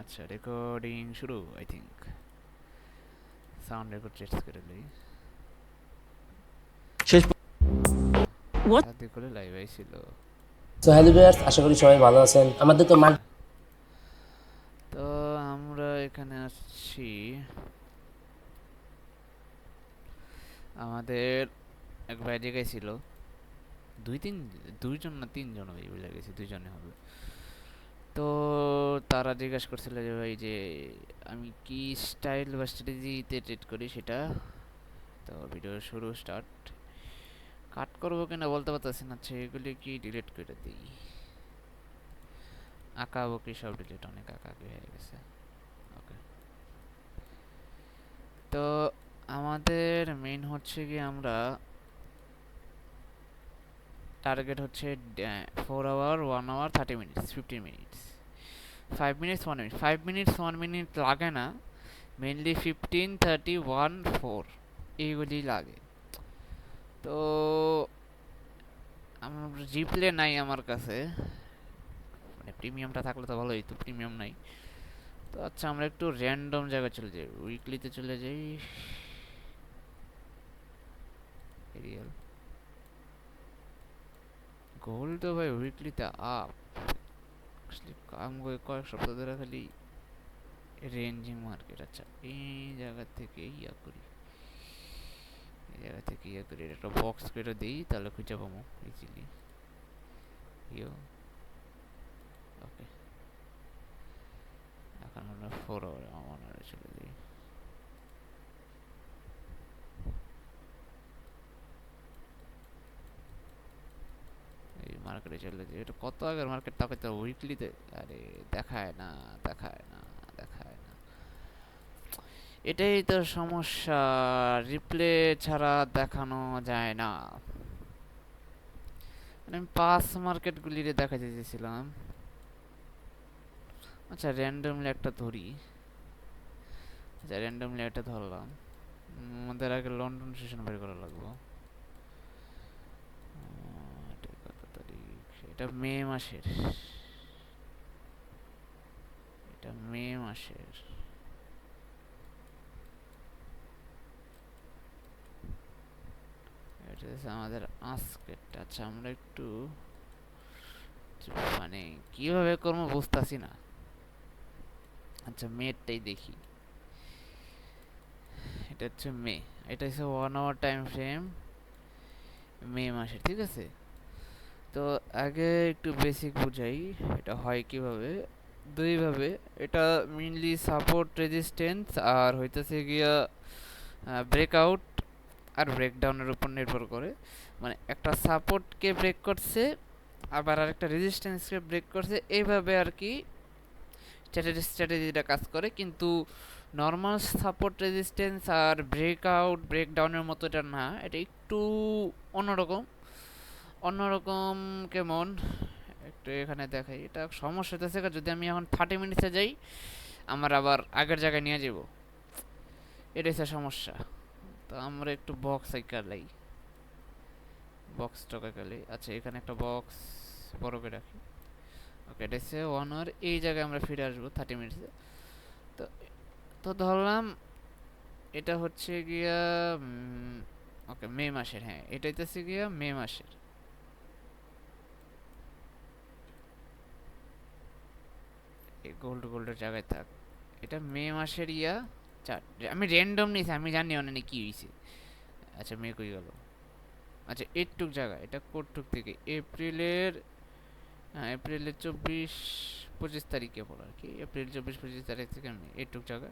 আচ্ছা, রেকর্ডিং শুরু। I think sound record check করে লই। শেষ What? সাথে করে লাইভ আইছিল। তো হ্যালো ভিউয়ার্স, আশা করি সবাই ভালো আছেন। আমাদের তো আচ্ছা, তো আমরা এখানে আসছি। আমাদের এক ভাই জিজ্ঞাসা দুই তিন দুইজন না তিনজন ভাই বুঝে গেছি, দুইজনে হবে। তো তারা জিজ্ঞাসা করছিল যে ভাই যে আমি কি স্টাইল বা স্ট্র্যাটেজিতে ট্রেড করি সেটা। তো ভিডিও শুরু স্টার্ট। কাট করবো কিনা বলতে পারতেছি না। আচ্ছা, এগুলি কি ডিলিট করে দিই। আঁকা বকি সব ডিলিট, অনেক আঁকাকি হয়ে গেছে। ওকে, তো আমাদের মেইন হচ্ছে কি আমরা টার্গেট হচ্ছে 4 hour 1 hour 30 minutes 15 minutes 5 minutes 1 minute 5 minutes 1 minute লাগে না, মেনলি 15 30 1 4 এইগুলি লাগে। তো আমার জিপ্লে নাই আমার কাছে, মানে প্রিমিয়ামটা থাকলে তো ভালোই, তো প্রিমিয়াম নাই। তো আচ্ছা, আমরা একটু র্যান্ডম জায়গায় চলে যাই, উইকলিতে চলে যাই। রিয়েল গোল্ড তো ভাই উইকলিতে আপ, কয়েক সপ্তাহ ধরে খালি রেঞ্জিং মার্কেট। আচ্ছা, এই জায়গা থেকে ইয়া করি, এই জায়গা থেকে ইয়া করি, একটা বক্স করে দিই, তাহলে খুঁজে পাবো ইজিলি। ইয়ো, ওকে, এখন আমরা 4 আওয়ার আমার চলে যাই। এই মার্কেটে চলে যাই, এটা কত আগের মার্কেট, তাকে তো উইকলিতে আরে দেখায় না, দেখায় না, দেখায় না। এটাই তো সমস্যা, রিপ্লে ছাড়া দেখানো যায় না। মানে আমি পাস মার্কেটগুলিরে দেখাতে চেয়েছিলাম। আচ্ছা, র্যান্ডমলি একটা ধরি। আচ্ছা, র্যান্ডমলি একটা ধরলাম। আমাদের আগে লন্ডন সেশন বের করা লাগবে। এটা কত তারিখ? এটা মে মাসের, এটা মে মাসের। এটা হচ্ছে আমাদের আজকের। আচ্ছা, আমরা একটু মানে কিভাবে করবো বুঝতেছি না। আচ্ছা, মেটাই দেখি। এটা হচ্ছে মে, এটা হচ্ছে 1 আওয়ার টাইম ফ্রেম, মে মাসের, ঠিক আছে। তো আগে একটু বেসিক বুঝাই, এটা হয় কিভাবে। দুইভাবে এটা মেইনলি সাপোর্ট রেজিস্ট্যান্স আর হইতেছে গিয়া ব্রেকআউট আর ব্রেকডাউনের উপর নির্ভর করে। মানে একটা সাপোর্টকে ব্রেক করছে, আবার আরেকটা রেজিস্ট্যান্সকে ব্রেক করছে, এইভাবে আর কি স্ট্র্যাটেজিটা কাজ করে। কিন্তু নর্মাল সাপোর্ট রেজিস্ট্যান্স আর ব্রেকআউট ব্রেকডাউনের মতো এটা না, এটা একটু অন্যরকম। অন্যরকম কেমন একটু এখানে দেখাই। এটা সমস্যা হতেছে যদি আমি এখন 30 মিনিটসে যাই, আমার আবার আগের জায়গায় নিয়ে যাব, এটা হচ্ছে সমস্যা। তো আমরা একটু বক্স আইকালাই, বক্স টকাইকালি। আচ্ছা, এখানে একটা বক্স বড় করে রাখি। ওকে, এটা হচ্ছে 1 আওয়ার, এই জায়গায় আমরা ফিরে আসবো 30 মিনিটসে। তো তো ধরলাম এটা হচ্ছে গিয়া ওকে মে মাসের, হ্যাঁ এটা হচ্ছে গিয়া মে মাসের। এই গোল্ডের জায়গায় থাক, এটা মে মাসের ইয়া চার্ট। আমি র্যান্ডম নিয়েছি, আমি জানি অনেক কি হয়েছে। আচ্ছা, মে কই গেল। আচ্ছা, এইটুক জায়গা, এটা কোটটুক থেকে এপ্রিলের, হ্যাঁ এপ্রিলের 24-25 তারিখে পড়ো আর কি, এপ্রিল 24-25 তারিখ থেকে আমি এইটুক জায়গা।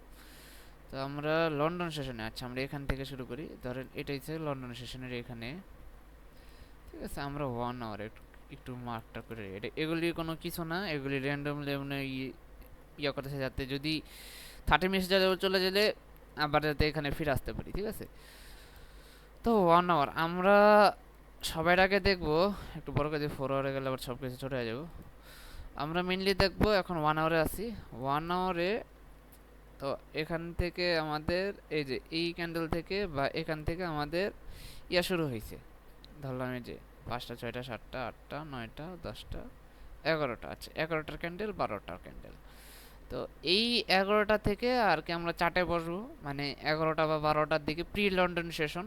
তো আমরা লন্ডন সেশনে, আচ্ছা আমরা এখান থেকে শুরু করি। ধরেন এটা হচ্ছে লন্ডন সেশনের এখানে, ঠিক আছে। আমরা 1 আওয়ার একটু মার্কটা করে, এটা এগুলি কোনো কিছু না, এগুলি র্যান্ডমলি মানে ইয়া করতেছে, যাতে যদি 30 মিনিট চলে গেলে আবার যাতে এখানে ফিরে আসতে পারি, ঠিক আছে। তো 1 আওয়ার আমরা সবার আগে দেখবো, একটু বড় করে 4 আওয়ারে গেলে আবার সব কিছু ছোট হয়ে যাবো। আমরা মেনলি দেখবো এখন 1 আওয়ারে আছি। 1 আওয়ারে তো এখান থেকে আমাদের এই যে এই ক্যান্ডেল থেকে বা এখান থেকে আমাদের ইয়া শুরু হয়েছে। ধরলাম এই যে 5টা 6টা 7টা 8টা 9টা 10টা 11টা, আচ্ছা 11টার ক্যান্ডেল 12টার ক্যান্ডেল। তো তো এই 11টা থেকে আর কি আমরা চার্টে বসবো, মানে 11টা বা 12টার দিকে প্রি লন্ডন সেশন।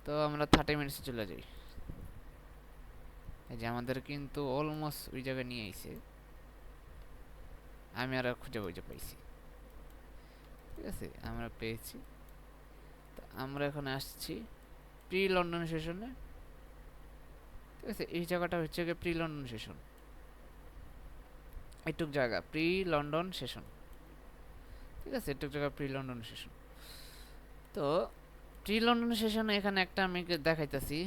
তো আমরা 30 মিনিটস চলে যাই। এই যে আমাদের কিন্তু অলমোস্ট ওই জায়গায় নিয়ে আইছে, আমি আর খুঁজে বুঝে পাইছি। ঠিক আছে, আমরা পেয়েছি। তো আমরা এখন আসছি প্রি লন্ডন সেশনে। ঠিক আছে, এই জায়গাটা হচ্ছে গিয়ে প্রি লন্ডন সেশন, এইটুক জায়গা প্রি লন্ডন সেশন। ঠিক আছে, এইটুক জায়গা প্রি লন্ডন সেশন। তো প্রি লন্ডন সেশনে এখানে একটা আমি দেখাইতেছি,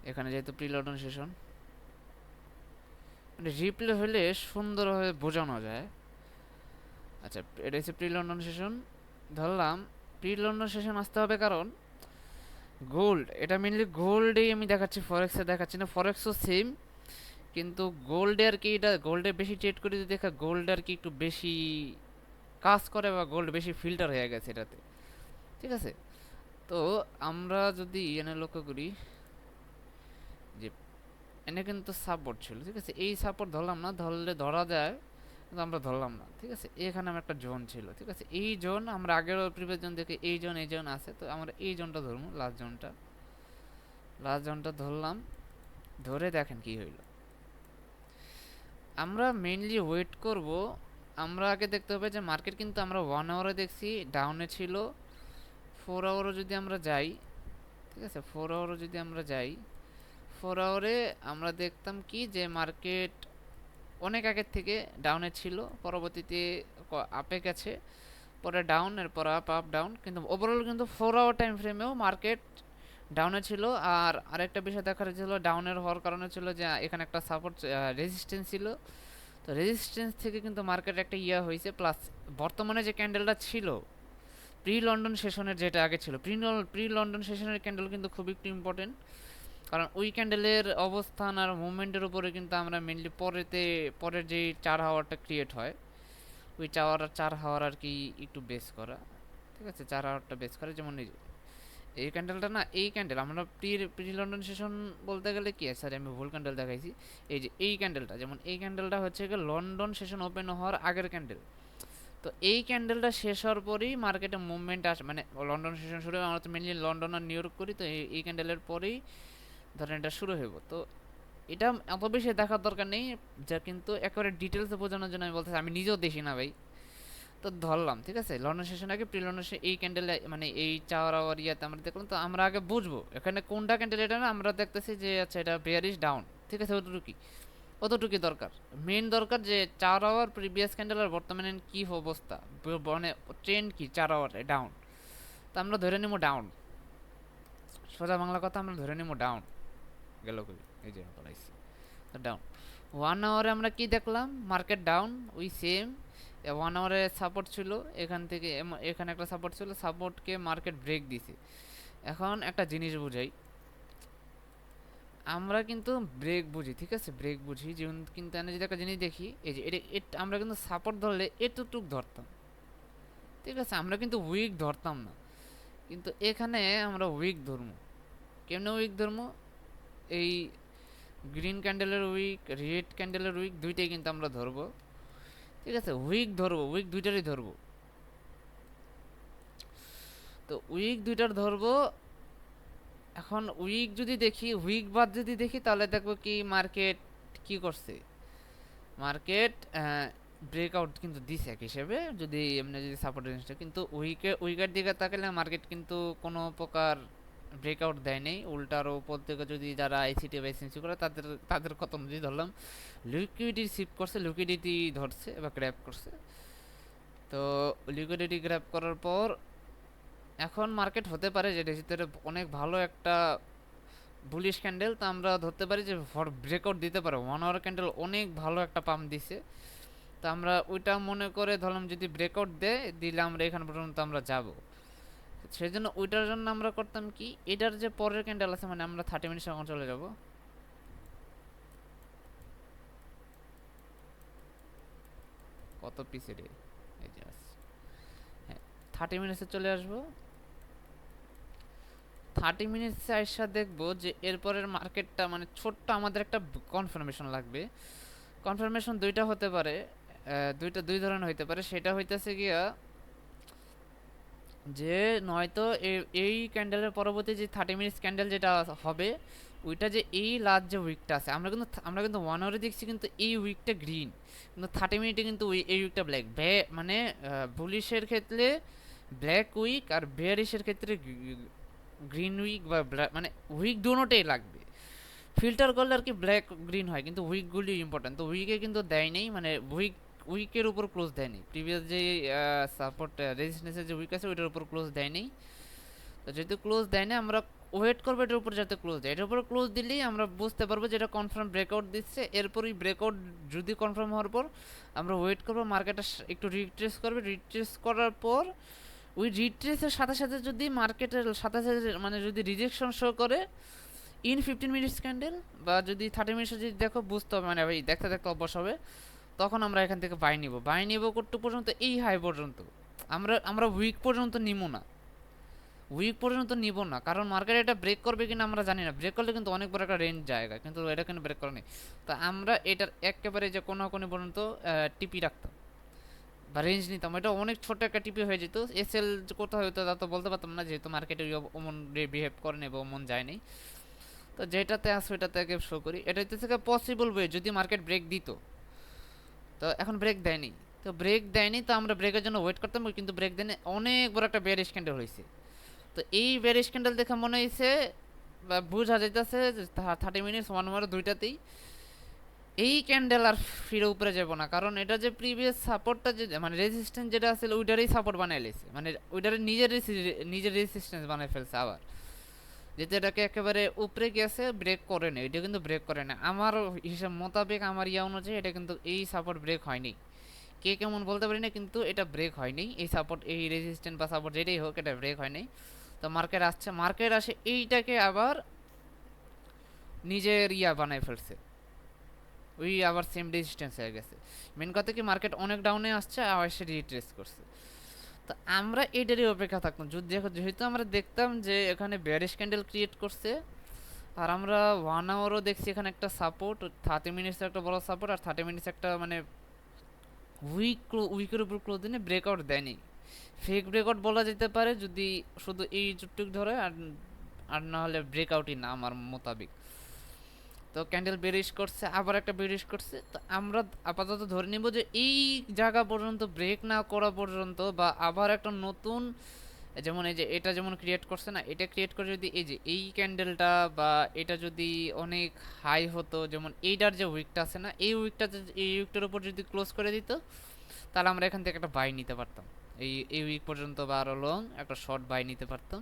এখানে যেহেতু প্রি লন্ডন সেশন মানে রিপ্লে হলে সুন্দরভাবে বোঝানো যায়। আচ্ছা, এটা হচ্ছে প্রি লন্ডন সেশন ধরলাম। প্রি লন্ডন সেশন আসতে হবে কারণ গোল্ড, এটা মেনলি গোল্ডেই আমি দেখাচ্ছি, ফরেক্সে দেখাচ্ছি না। ফরেক্সও সেম, কিন্তু গোল্ডে আর কি, এটা গোল্ডে বেশি ট্রেড করে যদি দেখা, গোল্ড আর কি একটু বেশি কাজ করে বা গোল্ড বেশি ফিল্টার হয়ে গেছে এটাতে। ঠিক আছে, তো আমরা যদি এনে লক্ষ্য করি যে এনে কিন্তু সাপোর্ট ছিল। ঠিক আছে, এই সাপোর্ট ধরলাম না, ধরলে ধরা যায় কিন্তু আমরা ধরলাম না। ঠিক আছে, এখানে আমার একটা জোন ছিল। ঠিক আছে, এই জোন আমরা আগের প্রিভিয়াস জোন দেখে এই জোন আছে, তো আমরা এই জোনটা ধরবো, লাস্ট জোনটা ধরলাম। ধরে দেখেন কি হইল। আমরা মেইনলি ওয়েট করব। আমরা আগে দেখতে হবে যে মার্কেট কিন্তু আমরা 1 আওয়ারে দেখছি ডাউনে ছিল। 4 আওয়ারও যদি আমরা যাই, ঠিক আছে, 4 আওয়ারও যদি আমরা যাই, 4 আওয়ারে আমরা দেখতাম কি যে মার্কেট অনেক আগের থেকে ডাউনে ছিল, পরবর্তীতে আপে গেছে, পরে ডাউন, এরপর আপ, আপ ডাউন, কিন্তু ওভারঅল কিন্তু 4 আওয়ার টাইম ফ্রেমেও মার্কেট ডাউনে ছিল। আর আরেকটা বিষয় দেখার ছিল, ডাউনের হওয়ার কারণে ছিল যে এখানে একটা সাপোর্ট রেজিস্ট্যান্স ছিল। তো রেজিস্ট্যান্স থেকে কিন্তু মার্কেট একটা হয়েছে, প্লাস বর্তমানে যে ক্যান্ডেলটা ছিল প্রি লন্ডন সেশনের, যেটা আগে ছিল প্রি লন্ডন সেশনের ক্যান্ডেল কিন্তু খুব একটু ইম্পর্টেন্ট, কারণ ওই ক্যান্ডেলের অবস্থান আর মুভমেন্টের উপরে কিন্তু আমরা মেনলি পরের যে 4 আওয়ারটা ক্রিয়েট হয়, ওই 4 আওয়ার আর কি একটু বেস করা। ঠিক আছে, 4 আওয়ারটা বেস করে। যেমন এই ক্যান্ডেলটা না, এই ক্যান্ডেল আমরা প্রি লন্ডন সেশন বলতে গেলে কি, সরি আমি ভুল ক্যান্ডেল দেখাইছি। এই যে এই ক্যান্ডেলটা, যেমন এই ক্যান্ডেলটা হচ্ছে গিয়ে লন্ডন সেশন ওপেন হওয়ার আগের ক্যান্ডেল। তো এই ক্যান্ডেলটা শেষ হওয়ার পরেই মার্কেটে মুভমেন্ট আসে, মানে লন্ডন সেশন শুরু হয়। আমরা তো মেনলি লন্ডন আর নিউ ইয়র্ক করি, তো এই ক্যান্ডেলের পরেই ধরেন এটা শুরু হইব। তো এটা এত বেশি দেখার দরকার নেই, যা কিন্তু একেবারে ডিটেলসে বোঝানোর জন্য আমি বলতেছি, আমি নিজেও দেখি না ভাই। তো ধরলাম, ঠিক আছে, লন্ডন সেশন আগে প্রি লন্ডন এই ক্যান্ডেল, মানে এই 4 আওয়ার ইয়াতে আমরা দেখলাম। তো আমরা আগে বুঝবো এখানে কোনটা ক্যান্ডেল, এটা না আমরা দেখতেছি যে আচ্ছা এটা বেয়ারিশ ডাউন। ঠিক আছে, অতটুকুই দরকার। মেইন দরকার যে 4 আওয়ার প্রিভিয়াস ক্যান্ডেল আর বর্তমানে কি অবস্থা, মানে ট্রেন্ড কি 4 আওয়ারে ডাউন। তো আমরা ধরে নিব ডাউন, সোজা বাংলা কথা, আমরা ধরে নিব ডাউন। গেল কই, এই যে পড়াইছি ডাউন। 1 আওয়ারে আমরা কি দেখলাম, মার্কেট ডাউন, ওই সেম 1 আওয়ারে সাপোর্ট ছিল, এখান থেকে এখানে একটা সাপোর্ট ছিল, সাপোর্টকে মার্কেট ব্রেক দিছে। এখন একটা জিনিস বুঝাই, আমরা কিন্তু ব্রেক বুঝি, ঠিক আছে, ব্রেক বুঝি। যেমন কিন্তু আমি যদি একটা জিনিস দেখি, এই যে এটা আমরা কিন্তু সাপোর্ট ধরলে এতটুক ধরতাম, ঠিক আছে, আমরা কিন্তু উইক ধরতাম না। কিন্তু এখানে আমরা উইক ধরবো। কেমনে উইক ধরবো, এই গ্রিন ক্যান্ডেলের উইক, রেড ক্যান্ডেলের উইক, দুইটাই কিন্তু আমরা ধরবো। ঠিক আছে, উইক ধরবো, উইক দুইটারই ধরবো। তো উইক দুইটার ধরবো। এখন উইক যদি দেখি, উইক বাদ যদি দেখি, তাহলে দেখবো কি মার্কেট কি করছে। মার্কেট ব্রেকআউট কিন্তু দিছে এক হিসেবে, যদি এমনি যদি সাপোর্ট রেঞ্জটা, কিন্তু উইকের দিকে তাকালে মার্কেট কিন্তু কোনো প্রকার ব্রেকআউট দেয় নেই। উল্টার উপর থেকে যদি যারা আইসিটি বা এসএনসি করে তাদের কত যদি ধরলাম, লিকুইডিটি শিফট করছে, লিকুইডিটি ধরছে বা গ্র্যাব করছে। তো লিকুইডিটি গ্র্যাব করার পর এখন মার্কেট হতে পারে যে এটার ভিতরে অনেক ভালো একটা বুলিশ ক্যান্ডেল, তো আমরা ধরতে পারি যে ব্রেকআউট দিতে পারে। 1 আওয়ার ক্যান্ডেল অনেক ভালো একটা পাম্প দিছে, তো আমরা ওইটা মনে করে ধরলাম যদি ব্রেকআউট দিলে আমরা এখান পর্যন্ত আমরা যাব। সেই জন্য ওইটার জন্য আমরা করতাম কি, এটার যে পরের ক্যান্ডেল আছে, মানে আমরা 30 মিনিট এখন চলে যাব। কত পিসে রে, এই যে হ্যাঁ 30 মিনিটসে চলে আসবো। 30 মিনিটসে আইসা দেখবো যে এরপরের মার্কেটটা, মানে ছোট্ট আমাদের একটা কনফার্মেশন লাগবে। কনফার্মেশন দুইটা হতে পারে, দুই ধরনের হইতে পারে। সেটা হইতেছে গিয়া যে নয়তো এই ক্যান্ডেলের পরবর্তী যে 30 মিনিটস ক্যান্ডেল যেটা হবে, ওইটা যে এই লাস্ট যে উইকটা আছে, আমরা কিন্তু 1 আওয়ারে দেখছি কিন্তু এই উইকটা গ্রিন, কিন্তু 30 মিনিটে কিন্তু এই উইকটা ব্ল্যাক। মানে বুলিশের ক্ষেত্রে ব্ল্যাক উইক আর বেয়ারিশের ক্ষেত্রে গ্রিন উইক বা মানে উইক দুটোটাই লাগবে। ফিল্টার করলে আর কি ব্ল্যাক গ্রিন হয়, কিন্তু উইকগুলি ইম্পর্টেন্ট। তো উইকে কিন্তু দেয় নেই, মানে উইকের উপর ক্লোজ দেয়নি। প্রিভিয়াস যে সাপোর্ট রেজিস্ট্যান্সের যে উইক আছে ওইটার উপর ক্লোজ দেয়নি। তো যেহেতু ক্লোজ দেয় না, আমরা ওয়েট করবো এটার উপর যাতে ক্লোজ দেয়। এটার উপর ক্লোজ দিলেই আমরা বুঝতে পারবো যে এটা কনফার্ম ব্রেকআউট দিচ্ছে। এরপরই ব্রেকআউট যদি কনফার্ম হওয়ার পর আমরা ওয়েট করবো, মার্কেটটা একটু রিট্রেস করবে। রিট্রেস করার পর ওই রিট্রেসের সাথে সাথে যদি মার্কেটের সাথে সাথে মানে যদি রিজেকশন শো করে ইন 15 মিনিটস ক্যান্ডেল বা যদি 30 মিনিটস যদি দেখো, বুঝতে হবে মানে ভাই দেখতে দেখতে অভ্যাস হবে। তখন আমরা এখান থেকে বাই নিব কতটুকু পর্যন্ত, এই হাই পর্যন্ত। আমরা উইক পর্যন্ত নিব না, কারণ মার্কেট এটা ব্রেক করবে কিনা আমরা জানি না। ব্রেক করলে কিন্তু অনেক বড় একটা রেঞ্জ জায়গা, কিন্তু এটা কিন্তু ব্রেক করেনি। তো আমরা এটার একেবারে যে কোনো পর্যন্ত টিপি রাখতাম বা রেঞ্জ নিতাম। এটা অনেক ছোট একটা টিপি হয়ে যেত। এসএল কোথাও হতো তা তো বলতে পারতাম না, যেহেতু মার্কেটে অমন বিহেভ করেনি বা অমন যায়নি। তো যেটাতে আসো এটাতে আগে শো করি। এটা হচ্ছে পসিবল ওয়ে যদি মার্কেট ব্রেক দিত। তো এখন ব্রেক দেয়নি, তো আমরা ব্রেকের জন্য ওয়েট করতাম, কিন্তু ব্রেক দেয়নি। অনেক বড় একটা বেয়ারিশ ক্যান্ডেল হয়েছে। তো এই বেয়ারিশ ক্যান্ডেল দেখে মনে হয়েছে বা বোঝা যাইতেছে 30 মিনিটস 1 আওয়ার দুইটাতেই এই ক্যান্ডেল আর ফিরে উপরে যাব না। কারণ এটা যে প্রিভিয়াস সাপোর্টটা যে মানে রেজিস্ট্যান্স যেটা আছে ওইটারই সাপোর্ট বানাই লেছে, মানে ওইটারে নিজের রেজিস্ট্যান্স বানাই ফেলছে আবার। যেহেতু এটাকে একেবারে উপরে গেছে, ব্রেক করে না, এটা কিন্তু ব্রেক করে না। আমার হিসাব মোতাবেক, আমার অনুযায়ী এটা কিন্তু এই সাপোর্ট ব্রেক হয়নি। কে কেমন বলতে পারি না, কিন্তু এটা ব্রেক হয়নি। এই সাপোর্ট, এই রেজিস্ট্যান্স বা সাপোর্ট যেটাই হোক, এটা ব্রেক হয়নি। তো মার্কেট আসে এইটাকে আবার নিজের বানায় ফেলছে, ওই আবার সেম রেজিস্ট্যান্স হয়ে গেছে। মেন কথা কি, মার্কেট অনেক ডাউনে আসছে আবার সে রিট্রেস করছে। তো আমরা এটারই অপেক্ষা থাকতাম। যেহেতু আমরা দেখতাম যে এখানে বেয়ারিশ ক্যান্ডেল ক্রিয়েট করছে, আর আমরা 1 আওয়ারও দেখছি এখানে একটা সাপোর্ট, 30 মিনিটস একটা বড় সাপোর্ট, আর 30 মিনিটস একটা মানে উইকের উপর ক্লোজ দিনে ব্রেকআউট দেয়নি। ফেক ব্রেকআউট বলা যেতে পারে যদি শুধু এই চুটটুক ধরে, আর না হলে ব্রেকআউটই না আমার মোতাবেক। তো ক্যান্ডেল বেরিশ করছে, আবার একটা বেরিশ করছে। তো আমরা আপাতত ধরে নিব যে এই জায়গা পর্যন্ত ব্রেক না করা পর্যন্ত, বা আবার একটা নতুন, যেমন এই যে এটা যেমন ক্রিয়েট করছে না, এটা ক্রিয়েট করে যদি এই যে এই ক্যান্ডেলটা বা এটা যদি অনেক হাই হতো, যেমন এইটার যে উইকটা আছে না, এই উইকটার উপর যদি ক্লোজ করে দিত, তাহলে আমরা এখান থেকে একটা বাই নিতে পারতাম। এই উইক পর্যন্ত বা আরো লং একটা শর্ট বাই নিতে পারতাম।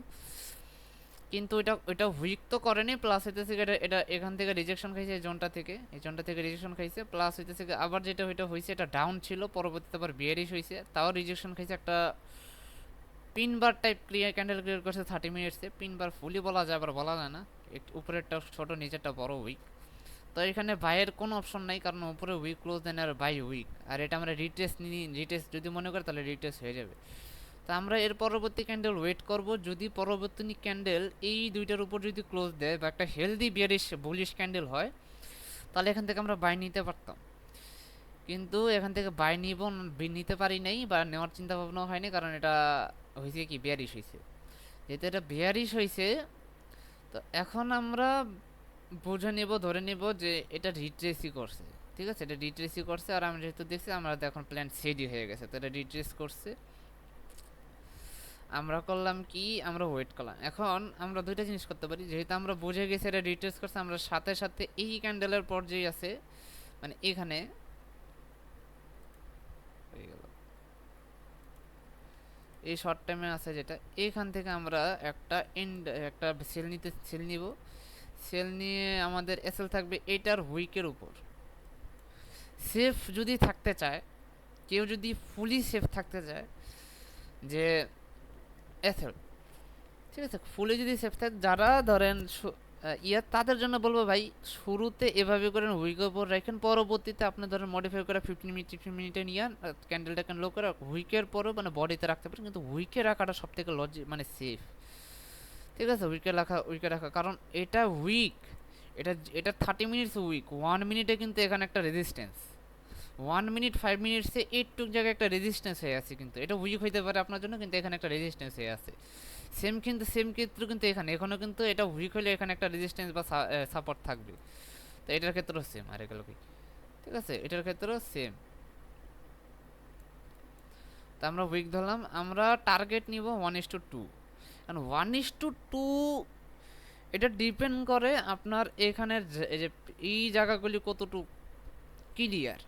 কিন্তু এটা উইক তো করেনি, প্লাস হইতেছে এটা এখান থেকে রিজেকশন খাইছে, এই জোনটা থেকে রিজেকশন খাইছে। প্লাস হইতেছে আবার যেটা হইছে এটা ডাউন ছিল, পরবর্তীতে আবার বিয়ারিশ হইছে, তাও রিজেকশন খাইছে। একটা পিন বার টাইপ ক্যান্ডেল ক্লিয়ার করছে 30 মিনিটসে। পিন বার ফুলি বলা যায়, আবার বলা যায় না। উপরেরটা ছোট, নিচেরটা বড় উইক। তো এখানে বাইয়ের কোনো অপশন নাই, কারণ উপরে উইক ক্লোজ দেন আর বাই উইক। আর এটা আমরা রিটেস্ট যদি মনে করি তাহলে রিটেস্ট হয়ে যাবে। তো আমরা এর পরবর্তী ক্যান্ডেল ওয়েট করব। যদি পরবর্তী ক্যান্ডেল এই দুইটার উপর যদি ক্লোজ দেয় বা একটা হেলদি বিয়ারিশ বুলিশ ক্যান্ডেল হয়, তাহলে এখান থেকে আমরা বাই নিতে পারতাম। কিন্তু এখান থেকে বাই নিতে পারি নাই, বা নেওয়ার চিন্তা ভাবনাও হয়নি, কারণ এটা হয়েছে কি বিয়ারিশ হয়েছে। যেহেতু এটা বিয়ারিশ হয়েছে, তো এখন আমরা ধরে নিব যে এটা রিট্রেসই করছে। ঠিক আছে, এটা রিট্রেসই করছে। আর আমরা যেহেতু দেখছি, আমরা এখন প্ল্যান সেডি হয়ে গেছে। তো এটা রিট্রেস করছে, আমরা করলাম কি, আমরা ওয়েট করলাম। এখন আমরা দুইটা জিনিস করতে পারি। যেহেতু আমরা বুঝে গেছি এটা রিট্রেস করছে, আমরা সাথে সাথে এই ক্যান্ডেলের পর যেই আছে, মানে এখানে হয়ে গেল এই শর্ট টাইমে আছে যেটা, এখান থেকে আমরা একটা সেল নিব। সেল নিয়ে আমাদের এসএল থাকবে এটার উইকের উপর। সেফ যদি থাকতে চায়, কেউ যদি ফুলি সেফ থাকতে চায়, যে এসএল, ঠিক আছে, ফুলে যদি সেফ থাকে, যারা ধরেন তাদের জন্য বলবো ভাই, শুরুতে এভাবে করেন, উইকের উপর রাখেন। পরবর্তীতে আপনি ধরেন মডিফাই করে 15 মিনিটে নিয়ে ক্যান্ডেলটাকে লো করে উইকের পরও মানে বডিতে রাখতে পারেন, কিন্তু উইকে রাখাটা সব থেকে মানে সেফ। ঠিক আছে, উইকে রাখা, কারণ এটা উইক, এটা 30 মিনিটস উইক, 1 মিনিটে কিন্তু এখানে একটা রেজিস্ট্যান্স, 1 মিনিট 5 মিনিটসে এইটুক জায়গায় একটা রেজিস্ট্যান্স হয়ে আছে, কিন্তু এটা উইক হইতে পারে আপনার জন্য, কিন্তু এখানে একটা রেজিস্ট্যান্স হয়ে আছে। সেম ক্ষেত্রে কিন্তু এখানেও কিন্তু এটা উইক হলে এখানে একটা রেজিস্ট্যান্স বা সাপোর্ট থাকবে। তো এটার ক্ষেত্রেও সেম, আরে গেল কি, ঠিক আছে, এটার ক্ষেত্রেও সেম। তো আমরা উইক ধরলাম, আমরা টার্গেট নিব 1:2, কারণ 1:2 এটা ডিপেন্ড করে আপনার এখানের এই যে এই জায়গাগুলি কতটুকু ক্লিয়ার।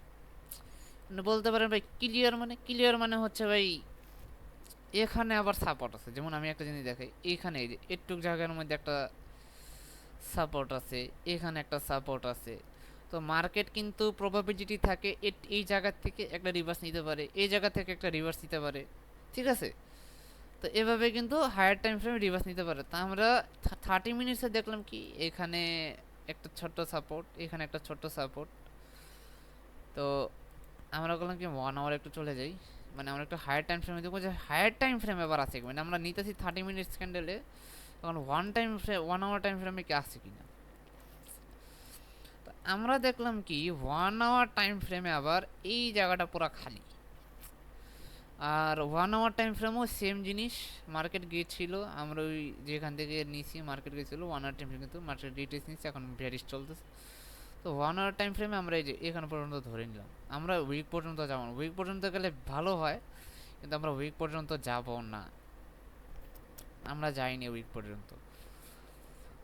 মানে বলতে পারেন ভাই ক্লিয়ার মানে হচ্ছে ভাই এখানে আবার সাপোর্ট আছে। যেমন আমি একটা জিনিস দেখাই, এখানে এই যে একটু জায়গার মধ্যে একটা সাপোর্ট আছে, এখানে একটা সাপোর্ট আছে। তো মার্কেট কিন্তু প্রবাবিলিটি থাকে এই জায়গা থেকে একটা রিভার্স নিতে পারে, এই জায়গা থেকে একটা রিভার্স নিতে পারে, ঠিক আছে। তো এভাবে কিন্তু হায়ার টাইম ফ্রেমে রিভার্স নিতে পারে। তা আমরা 30 মিনিটসে দেখলাম কি এখানে একটা ছোট্ট সাপোর্ট, এখানে একটা ছোট্ট সাপোর্ট। তো আমরা বললাম কি 1 আওয়ার একটু চলে যাই, মানে আমরা একটু হায়ার টাইম ফ্রেমে দেখবো যে হায়ার টাইম ফ্রেম এবার আছে কি, মানে আমরা নিতেছি 30 মিনিটস ক্যান্ডেলে, তখন 1 আওয়ার টাইম ফ্রেমে কি আছে কিনা। তো আমরা দেখলাম কি 1 আওয়ার টাইম ফ্রেমে আবার এই জায়গাটা পুরো খালি। আর 1 আওয়ার টাইম ফ্রেমও সেম জিনিস, মার্কেট গিয়েছিল, আমরা ওই যেখান থেকে নিয়েছি মার্কেট গিয়েছিল 1 আওয়ার টাইম ফ্রেম, কিন্তু মার্কেট রিটেস্ট নিচ্ছে, এখন ভ্যারিস চলতেছে। তো 1 আওয়ার টাইম ফ্রেমে আমরা এই যে এখানে পর্যন্ত ধরে নিলাম, আমরা উইক পর্যন্ত যাব না। উইক পর্যন্ত গেলে ভালো হয়, কিন্তু আমরা উইক পর্যন্ত যাব না, আমরা যাইনি উইক পর্যন্ত।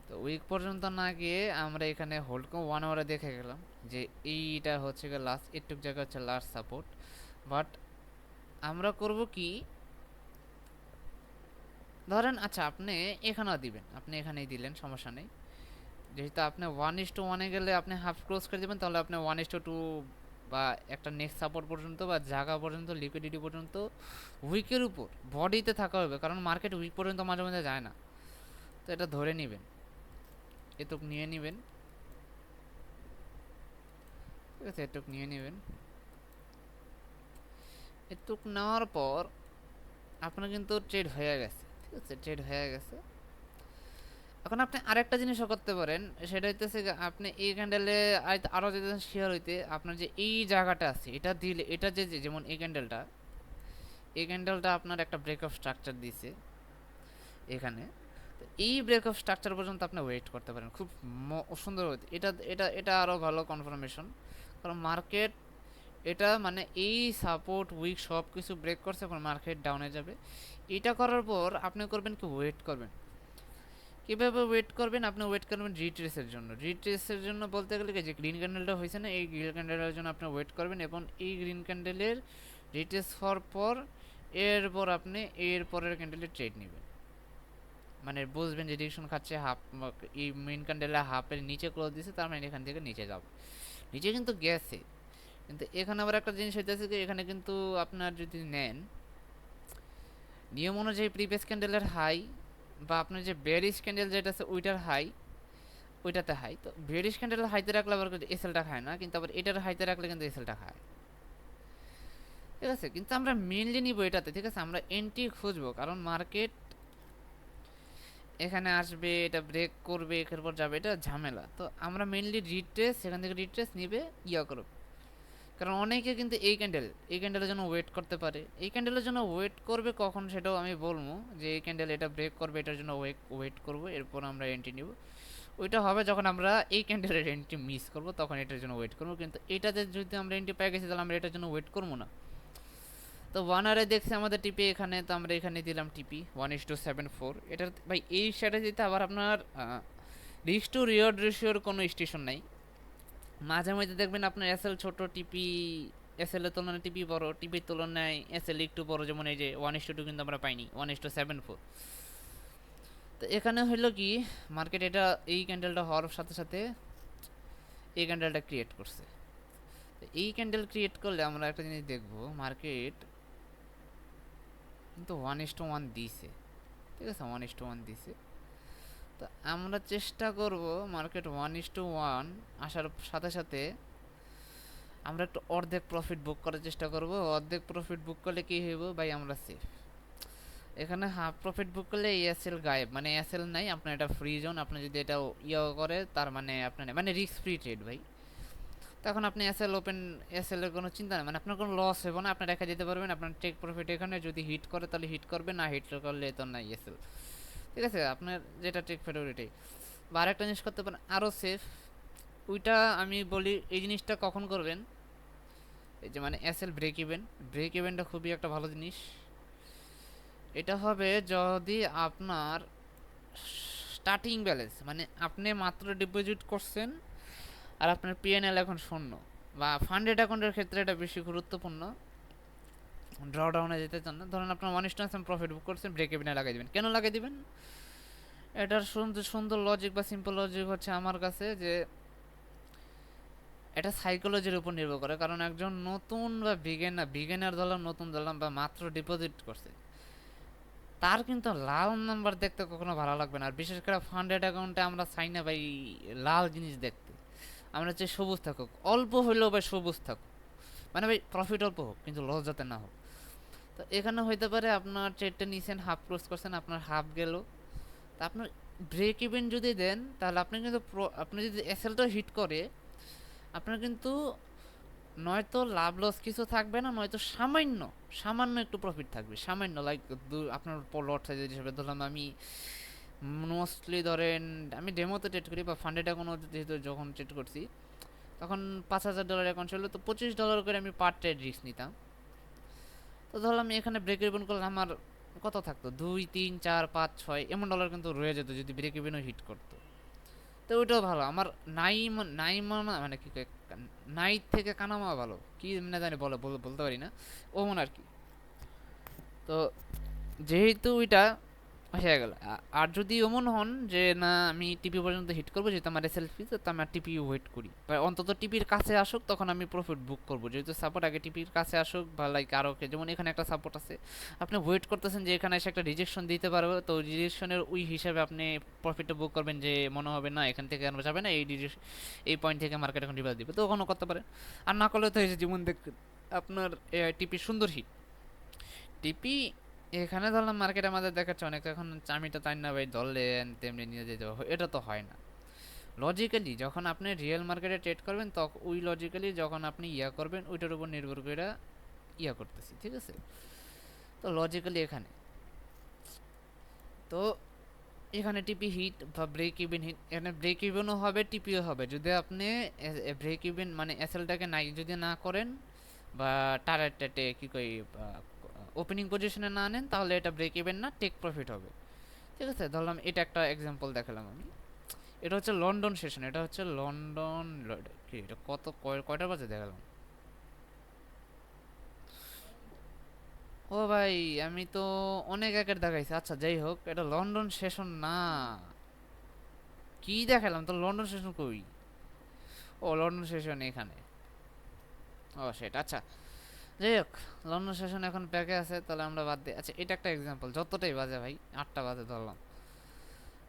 তো উইক পর্যন্ত না গিয়ে আমরা এখানে হোল্ড 1 আওয়ারে দেখে গেলাম যে এইটা হচ্ছে গিয়ে লাস্ট, একটু জায়গা হচ্ছে লাস্ট সাপোর্ট। বাট আমরা করব কি, ধরেন আচ্ছা আপনি এখানেও দিবেন, আপনি এখানেই দিলেন, সমস্যা নেই। যেহেতু আপনি 1:1-এ গেলে আপনি হাফ ক্লোজ করে দেবেন, তাহলে আপনি 1:2 বা একটা নেক্সট সাপোর্ট পর্যন্ত বা জায়গা পর্যন্ত লিকুইডিটি পর্যন্ত উইকের উপর বডিতে থাকা হবে, কারণ মার্কেট উইক পর্যন্ত মাঝে মাঝে যায় না। তো এটা ধরে নেবেন, এটুক নিয়ে নেবেন, ঠিক আছে, এটুক নিয়ে নেবেন। এটুক নেওয়ার পর আপনার কিন্তু ট্রেড হয়ে গেছে, ঠিক আছে, ট্রেড হয়ে গেছে। এখন আপনি আরেকটা জিনিসও করতে পারেন, সেটা হইতেছে আপনি এই ক্যান্ডেলে আরও যদি শেয়ার হইতে আপনার যে এই জায়গাটা আছে এটা দিলে, এটা যে যেমন এই ক্যান্ডেলটা আপনার একটা ব্রেক অফ স্ট্রাকচার দিছে এখানে। তো এই ব্রেক অফ স্ট্রাকচার পর্যন্ত আপনি ওয়েট করতে পারেন, খুব সুন্দর হইতে। এটা এটা এটা আরও ভালো কনফার্মেশন, কারণ মার্কেট এটা মানে এই সাপোর্ট উইক সব কিছু ব্রেক করছে, এখন মার্কেট ডাউনে যাবে। এটা করার পর আপনি করবেন কি, ওয়েট করবেন। কীভাবে ওয়েট করবেন, আপনি ওয়েট করবেন রিট্রেসের জন্য। রিট্রেসের জন্য বলতে গেলে যে গ্রিন ক্যান্ডেলটা হয়েছে না, এই গ্রিন ক্যান্ডেলের জন্য আপনি ওয়েট করবেন, এবং এই গ্রিন ক্যান্ডেলের রিট্রেস হওয়ার পর এরপর আপনি এর পরের ক্যান্ডেলে ট্রেড নেবেন। মানে বুঝবেন যে ডিরেকশন খাচ্ছে হাফ, এই মেন ক্যান্ডেলে হাফের নিচে ক্লোজ দিয়েছে, তার মানে এখান থেকে নিচে যাবে, নিচে কিন্তু গেছে। কিন্তু এখানে আবার একটা জিনিস হইতেছে কি, এখানে কিন্তু আপনার যদি নেন নিয়ম অনুযায়ী প্রিভিয়াস ক্যান্ডেলের হাই বা আপনার যে বেয়ারিশ ক্যান্ডেল যেটা আছে ওইটার হাই, ওইটাতে হাই। তো বেয়ারিশ ক্যান্ডেল হাইতে রাখলে আবার এসএলটা খায় না, কিন্তু আবার এটার হাইতে রাখলে কিন্তু এসএলটা খায়, ঠিক আছে। কিন্তু আমরা মেনলি নিব এটাতে, ঠিক আছে, আমরা এন্ট্রি খুঁজবো, কারণ মার্কেট এখানে আসবে, এটা ব্রেক করবে, এরপর যাবে, এটা ঝামেলা। তো আমরা মেনলি রিট্রেস, সেখান থেকে রিট্রেস নিবে ইয়া করব, কারণ অনেকে কিন্তু এই ক্যান্ডেলের জন্য ওয়েট করতে পারে। এই ক্যান্ডেলের জন্য ওয়েট করবে কখন সেটাও আমি বলবো, যে এই ক্যান্ডেল এটা ব্রেক করবে, এটার জন্য ওয়েট করব, এরপর আমরা এন্ট্রি নিব। ওইটা হবে যখন আমরা এই ক্যান্ডেলের এন্ট্রি মিস করব, তখন এটার জন্য ওয়েট করব। কিন্তু এটাতে যদি আমরা এন্ট্রি পেয়ে গেছি, তাহলে আমরা এটার জন্য ওয়েট করবো না। তো 1 আওয়ারে দেখছি আমাদের টিপি এখানে, তো আমরা এখানে দিলাম টিপি 1:74। এটার ভাই এই স্ট্র্যাটেজিতে আবার আপনার রিস্ক টু রিওয়ার্ড রেশিওর কোনো স্টেশন নাই। মাঝে মধ্যে দেখবেন আপনার এসএল ছোট, টিপি এসএল এর তুলনায় টিপি বড়, টিপির তুলনায় এসএল একটু বড়, যেমন এই যে 1:2 কিন্তু আমরা পাইনি, 1:74। তো এখানে হইলো কি, মার্কেট এটা এই ক্যান্ডেলটা হওয়ার সাথে সাথে এই ক্যান্ডেলটা ক্রিয়েট করছে। তো এই ক্যান্ডেল ক্রিয়েট করলে আমরা একটা জিনিস দেখবো, মার্কেট কিন্তু 1:1 দিছে, ঠিক আছে, 1:1 দিছে। তো আমরা চেষ্টা করব মার্কেট 1:1 আসার সাথে সাথে আমরা একটু অর্ধেক প্রফিট বুক করার চেষ্টা করব। অর্ধেক প্রফিট বুক করলে কি হইব ভাই, আমরা সেফ। এখানে হাফ প্রফিট বুক করলে এসএল গায়েব, মানে এসএল নাই, আপনার এটা ফ্রি জোন। আপনি যদি এটা ইয়ে করে তার মানে আপনার মানে রিস্ক ফ্রি ট্রেড ভাই। তখন আপনি এসএল এর কোনো চিন্তা নেই, মানে আপনার কোনো লস হবে না, আপনি রেখে দিতে পারবেন, আপনার টেক প্রফিট এখানে যদি হিট করে তাহলে হিট করবে, না হিট করলে তো নাই এসএল। ঠিক আছে, আপনার যেটা টেক ফেভারিটি। বা আরেকটা জিনিস করতে পারেন আরও সেফ, ওইটা আমি বলি এই জিনিসটা কখন করবেন, এই যে মানে এসএল ব্রেক ইভেনটা খুবই একটা ভালো জিনিস। এটা হবে যদি আপনার স্টার্টিং ব্যালেন্স, মানে আপনি মাত্র ডিপোজিট করছেন আর আপনার পিএনএল এখন শূন্য, বা ফান্ডেড অ্যাকাউন্টের ক্ষেত্রে এটা বেশি গুরুত্বপূর্ণ, ড্রডাউনে যেতে চান না, ধরেন আপনার 1:1 প্রফিট বুক করছেন, ব্রেক ইভেনে লাগাই দিবেন। কেন লাগাই দিবেন, এটার সুন্দর সুন্দর লজিক বা সিম্পল লজিক হচ্ছে আমার কাছে যে এটা সাইকোলজির উপর নির্ভর করে, কারণ একজন নতুন বা বিগিনার ধরলাম, নতুন ধরলাম, বা মাত্র ডিপোজিট করছে, তার কিন্তু লাল নাম্বার দেখতে কখনো ভালো লাগবে না। আর বিশেষ করে ফান্ডেড অ্যাকাউন্টে আমরা চাই না ভাই লাল জিনিস দেখতে, আমরা চাই সবুজ থাকুক, অল্প হইলেও ভাই সবুজ থাকুক, মানে ভাই প্রফিট অল্প হোক কিন্তু লস যাতে না হোক। তো এখানে হইতে পারে আপনার ট্রেডটা নিছেন, হাফ ক্লোজ করছেন, আপনার হাফ গেল, তা আপনার ব্রেক ইভেন যদি দেন তাহলে আপনি কিন্তু আপনি যদি এসএলটা হিট করে আপনার কিন্তু নয়তো লাভ লস কিছু থাকবে না, নয়তো সামান্য একটু প্রফিট থাকবে, সামান্য, লাইক আপনার লট সাইজ হিসেবে ধরলাম আমি মোস্টলি ধরেন আমি ডেমোতে ট্রেড করি বা ফান্ডেড অ্যাকাউন্ট যেহেতু যখন ট্রেড করছি তখন $5,000 অ্যাকাউন্ট ছিল, তো $25 করে আমি পার ট্রেড রিস্ক নিতাম। তো ধরলাম আমি এখানে ব্রেক ইভেন করলে আমার কত থাকতো, 2 3 4 5 6 এমন ডলার কিন্তু রয়ে যেত যদি ব্রেক ইভেনও হিট করতো। তো ওইটাও ভালো, আমার মানে কি নাইট থেকে কানামা ভালো, কি মানে জানি বলতে পারি না, ও মনে আর কি। তো যেহেতু ওইটা হয়ে গেল, আর যদি এমন হন যে না আমি টিপি পর্যন্ত হিট করবো, যেহেতু আমার সেলফি, তো আমি টিপি ওয়েট করি, বা অন্তত টিপির কাছে আসুক তখন আমি প্রফিট বুক করবো, যেহেতু সাপোর্ট আগে টিপির কাছে আসুক, বা লাইক আরও যেমন এখানে একটা সাপোর্ট আছে, আপনি ওয়েট করতেছেন যে এখানে এসে একটা রিজেকশন দিতে পারবে, তো রিজেকশনের ওই হিসাবে আপনি প্রফিটটা বুক করবেন, যে মনে হবে না এখান থেকে আর যাবে না, এই পয়েন্ট থেকে মার্কেট এখন রিভার্স দিবে, তো ওখানে করতে পারেন। আর না করলে তো এই যে যেমন দেখ আপনার টিপি সুন্দর হিট, টিপি এখানে ধরলাম মার্কেট আমাদের দেখাচ্ছে অনেক, এখন চামিটা তাই না ভাই ধরলেন তেমনি নিয়ে যেতে হবে, এটা তো হয় না। লজিক্যালি যখন আপনি রিয়েল মার্কেটে ট্রেড করবেন তখন ওই লজিক্যালি যখন আপনি করবেন ওইটার উপর নির্ভর করে করতেছি, ঠিক আছে। তো লজিক্যালি এখানে তো এখানে টিপি হিট বা ব্রেক ইভেন হিট, এখানে ব্রেক ইভেনও হবে টিপিও হবে যদি আপনি ব্রেক ইভেন মানে এসএলটাকে নাই যদি না করেন, বা টার্গেটে কি কই ওপেনিং পজিশনে না নেন, তাহলে এটা ব্রেক ইভেন না, টেক প্রফিট হবে। ঠিক আছে, ধরলাম এটা একটা এক্সাম্পল দেখালাম আমি, এটা হচ্ছে লন্ডন সেশন, এটা হচ্ছে লন্ডন কি এটা কত কয়টা বাজে দেখালাম, ও ভাই আমি তো অনেক আগের দেখাইছি, আচ্ছা যাই হোক, এটা লন্ডন সেশন না, কি দেখালাম তো, লন্ডন সেশন কই, ও লন্ডন সেশন এখানে, ও সেটা আচ্ছা যাই হোক, লন্ডন সেশন এখন ব্যাকে আছে, তাহলে আমরা বাদ দিই। আচ্ছা এটা একটা এক্সাম্পল, যতটাই বাজে ভাই 8টা বাজে ধরলাম।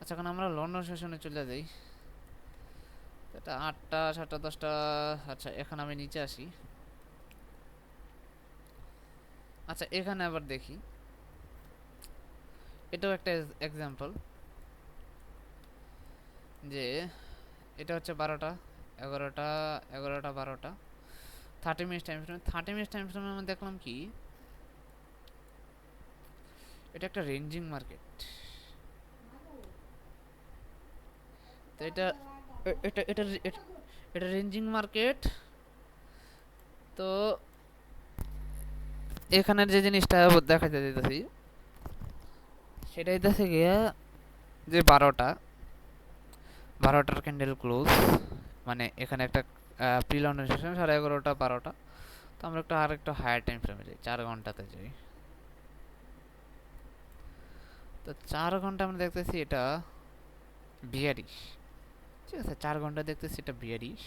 আচ্ছা এখন আমরা লন্ডন সেশনে চলে যাই, এটা 8টা 7টা 10টা। আচ্ছা এখন আমি নিচে আসি, আচ্ছা এখানে আবার দেখি, এটাও একটা এক্সাম্পল, যে এটা হচ্ছে 12টা 11টা 11টা 12টা 30 minute time frame, 30 minute time ফ্রেমে আমি দেখলাম কি এটা একটা রেঞ্জিং মার্কেট, তো এটা এটা এটা এটা রেঞ্জিং মার্কেট। তো এখানের যে জিনিসটা দেখাতে দিতেছি সেটা হইতেছে গিয়া যে 12টার ক্যান্ডেল ক্লোজ, মানে এখানে একটা প্রি লন্ডন সেশন 11:30 12টা, তো আমরা আরেকটা হায়ার টাইম ফ্রেমে যাই, 4 ঘন্টাতে যাই। তো 4 ঘন্টা আমরা দেখতেছি এটা বিয়ারিশ, ঠিক আছে, 4 ঘন্টা দেখতেছি এটা বিয়ারিশ।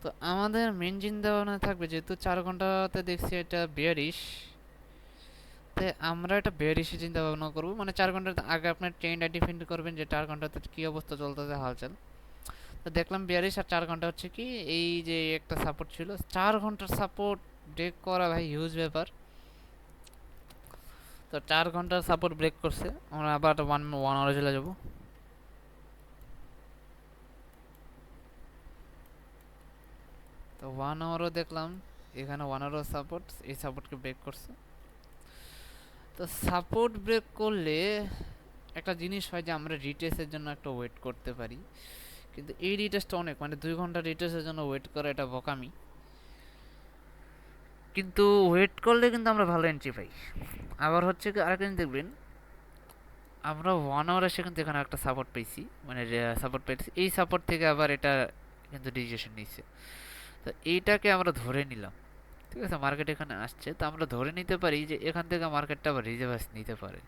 তো আমাদের মেন চিন্তা ভাবনা থাকবে যেহেতু 4 ঘন্টাতে দেখছি এটা বিয়ারিশ, তো আমরা এটা বিয়ারিশে চিন্তা ভাবনা করবো, মানে 4 ঘন্টার আগে আপনার ট্রেন্ড ডিফাইন করবেন যে 4 ঘন্টাতে কি অবস্থা চলতেছে হালচাল। তো দেখলাম বিয়ারিশ, আর 4 ঘন্টা হচ্ছে কি এই যে একটা সাপোর্ট ছিল, 4 ঘন্টার সাপোর্ট ব্রেক করা ভাই হিউজ ব্যাপার। তো 4 ঘন্টার সাপোর্ট ব্রেক করছে, আমরা আবার ওয়ান আওয়ারে চলে যাবো। তো 1 আওয়ারও দেখলাম, এখানে 1 আওয়ারও সাপোর্ট, এই সাপোর্টকে ব্রেক করছে। তো সাপোর্ট ব্রেক করলে একটা জিনিস হয় যে আমরা রিটেস্টের জন্য একটা ওয়েট করতে পারি, কিন্তু এই রিটেস্টটা অনেক, মানে 2 ঘন্টা রিটেস্টের জন্য ওয়েট করা এটা বোকামি। কিন্তু ওয়েট করলে কিন্তু আমরা ভালো এন্ট্রি পাই। আবার হচ্ছে কি আরেকটা জিনিস দেখবেন, আমরা 1 আওয়ার এসে কিন্তু এখানে একটা সাপোর্ট পেয়েছি, মানে সাপোর্ট পেয়েছি, এই সাপোর্ট থেকে আবার এটা কিন্তু ডিসিশন নিচ্ছে। তো এইটাকে আমরা ধরে নিলাম, ঠিক আছে, মার্কেট এখানে আসছে, তো আমরা ধরে নিতে পারি যে এখান থেকে মার্কেটটা আবার রিভার্স নিতে পারে।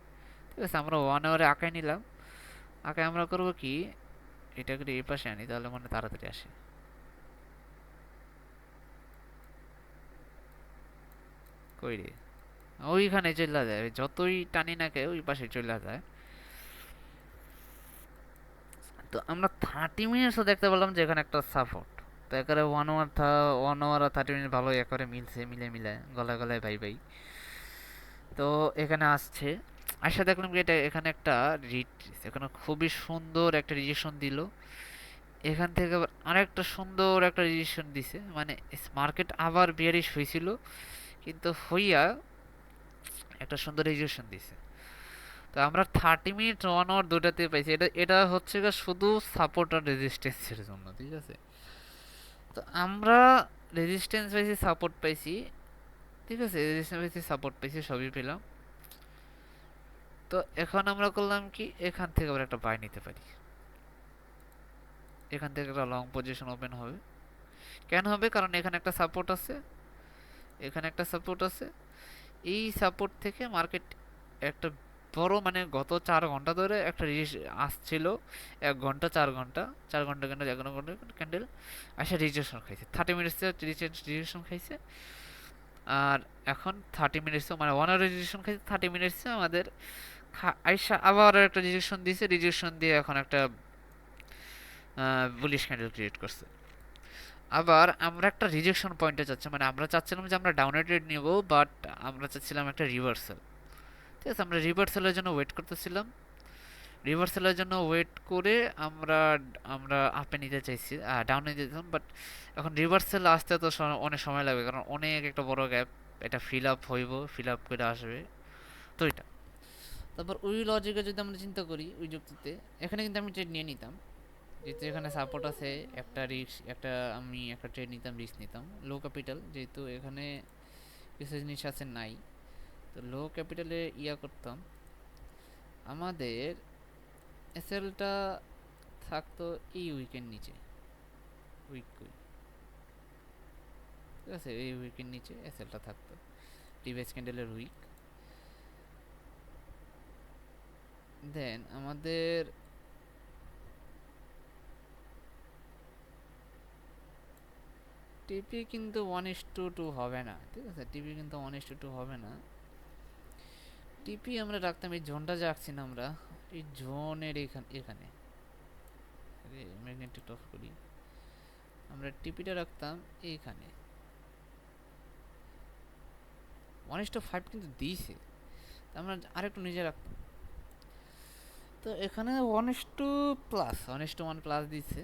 ঠিক আছে, আমরা 1 আওয়ারে আঁকায় নিলাম। আঁকায় আমরা করবো কি, এটাকে এই পাশে আনি, তাহলে মানে তাড়াতাড়ি আসে। কই রে, ওইখানে চলে যায়, যতই টানি না কে ওই পাশে চলে যায়। তো আমরা 30 মিনিটসও দেখতে পেলাম যে এখানে একটা সাপোর্ট। তো একেবারে 1 আওয়ার আর 30 মিনিট ভালো একেবারে মিলছে, মিলে মিলে গলায় গলায় ভাই ভাই। তো এখানে আসছে, আশা দেখলাম কি এটা এখানে একটা এখানে খুবই সুন্দর একটা রিজেকশন দিল। এখান থেকে আবার আরেকটা সুন্দর একটা রিজেকশন দিছে, মানে মার্কেট আবার বিয়ারিশ হয়েছিল, কিন্তু হইয়া একটা সুন্দর রিজেকশন দিছে। তো আমরা 30 মিনিট 1 আওয়ার দুটাতে পাইছি, এটা এটা হচ্ছে গিয়ে শুধু সাপোর্ট আর রেজিস্ট্যান্সের জন্য, ঠিক আছে। তো আমরা রেজিস্ট্যান্স পাইছি, সাপোর্ট পাইছি, ঠিক আছে, রেজিস্ট্যান্স পাইছি, সাপোর্ট পাইছি, সবই পেলাম। তো এখন আমরা করলাম কি, এখান থেকে আবার একটা বাই নিতে পারি, এখান থেকে একটা লং পজিশন ওপেন হবে। কেন হবে, কারণ এখানে একটা সাপোর্ট আছে, এখানে একটা সাপোর্ট আছে, এই সাপোর্ট থেকে মার্কেট একটা বড়, মানে গত 4 ঘন্টা ধরে একটা আসছিল, 1 ঘন্টা 4 ঘন্টা, 4 ঘন্টা ক্যান্ডেল, 11 ঘন্টা ক্যান্ডেল আসে রিজেকশন খাইছে, 30 মিনিটসে রিজেকশন খাইছে। আর এখন 30 মিনিটসে, মানে 1 আওয়ার রিজেকশন খাইছে, 30 মিনিটসে আমাদের আইসা আবার একটা রিজেকশন দিয়েছে, রিজেকশন দিয়ে এখন একটা বুলিশ ক্যান্ডেল ক্রিয়েট করছে। আবার আমরা একটা রিজেকশন পয়েন্টে যাচ্ছি, মানে আমরা চাচ্ছিলাম যে আমরা ডাউনে ট্রেড নিব, বাট আমরা চাচ্ছিলাম একটা রিভার্সাল। ঠিক আছে, আমরা রিভার্সালের জন্য ওয়েট করতেছিলাম, রিভার্সালের জন্য ওয়েট করে আমরা আমরা আপে নিতে চাইছি, ডাউনে নিতে চাইছিলাম, বাট এখন রিভার্সাল আসতে তো অনেক সময় লাগবে, কারণ অনেক একটা বড় গ্যাপ, এটা ফিল আপ হইব, ফিল আপ করে আসবে। তো এটা তারপর ওই লজিকে যদি আমরা চিন্তা করি, ওই যুক্তিতে এখানে কিন্তু আমি ট্রেড নিয়ে নিতাম, যেহেতু এখানে সাপোর্ট আছে, একটা রিস্ক, একটা আমি একটা ট্রেড নিতাম, রিস্ক নিতাম, লো ক্যাপিটাল, যেহেতু এখানে কিছু জিনিস আছে নাই, তো লো ক্যাপিটালে ইয়া করতাম। আমাদের এসএলটা থাকতো এই উইকের নিচে, উইক কই, ঠিক আছে, এই উইকের নিচে এসএলটা থাকতো, টিভিএস ক্যান্ডেলের উইক। দেন আমাদের টিপি কিন্তু 1:2 হবে না, ঠিক আছে, টিপি কিন্তু 1:2 হবে না। টিপি আমরা রাখতাম এই জোনটা যে আঁকছি না আমরা, এই জোনের এখানে ম্যাগনেটিক অফ করি, আমরা টিপিটা রাখতাম এইখানে। 1:5 কিন্তু দিয়েছে, আমরা আরেকটু নিচে রাখতাম। তো এখানে 1:1 প্লাস দিচ্ছে।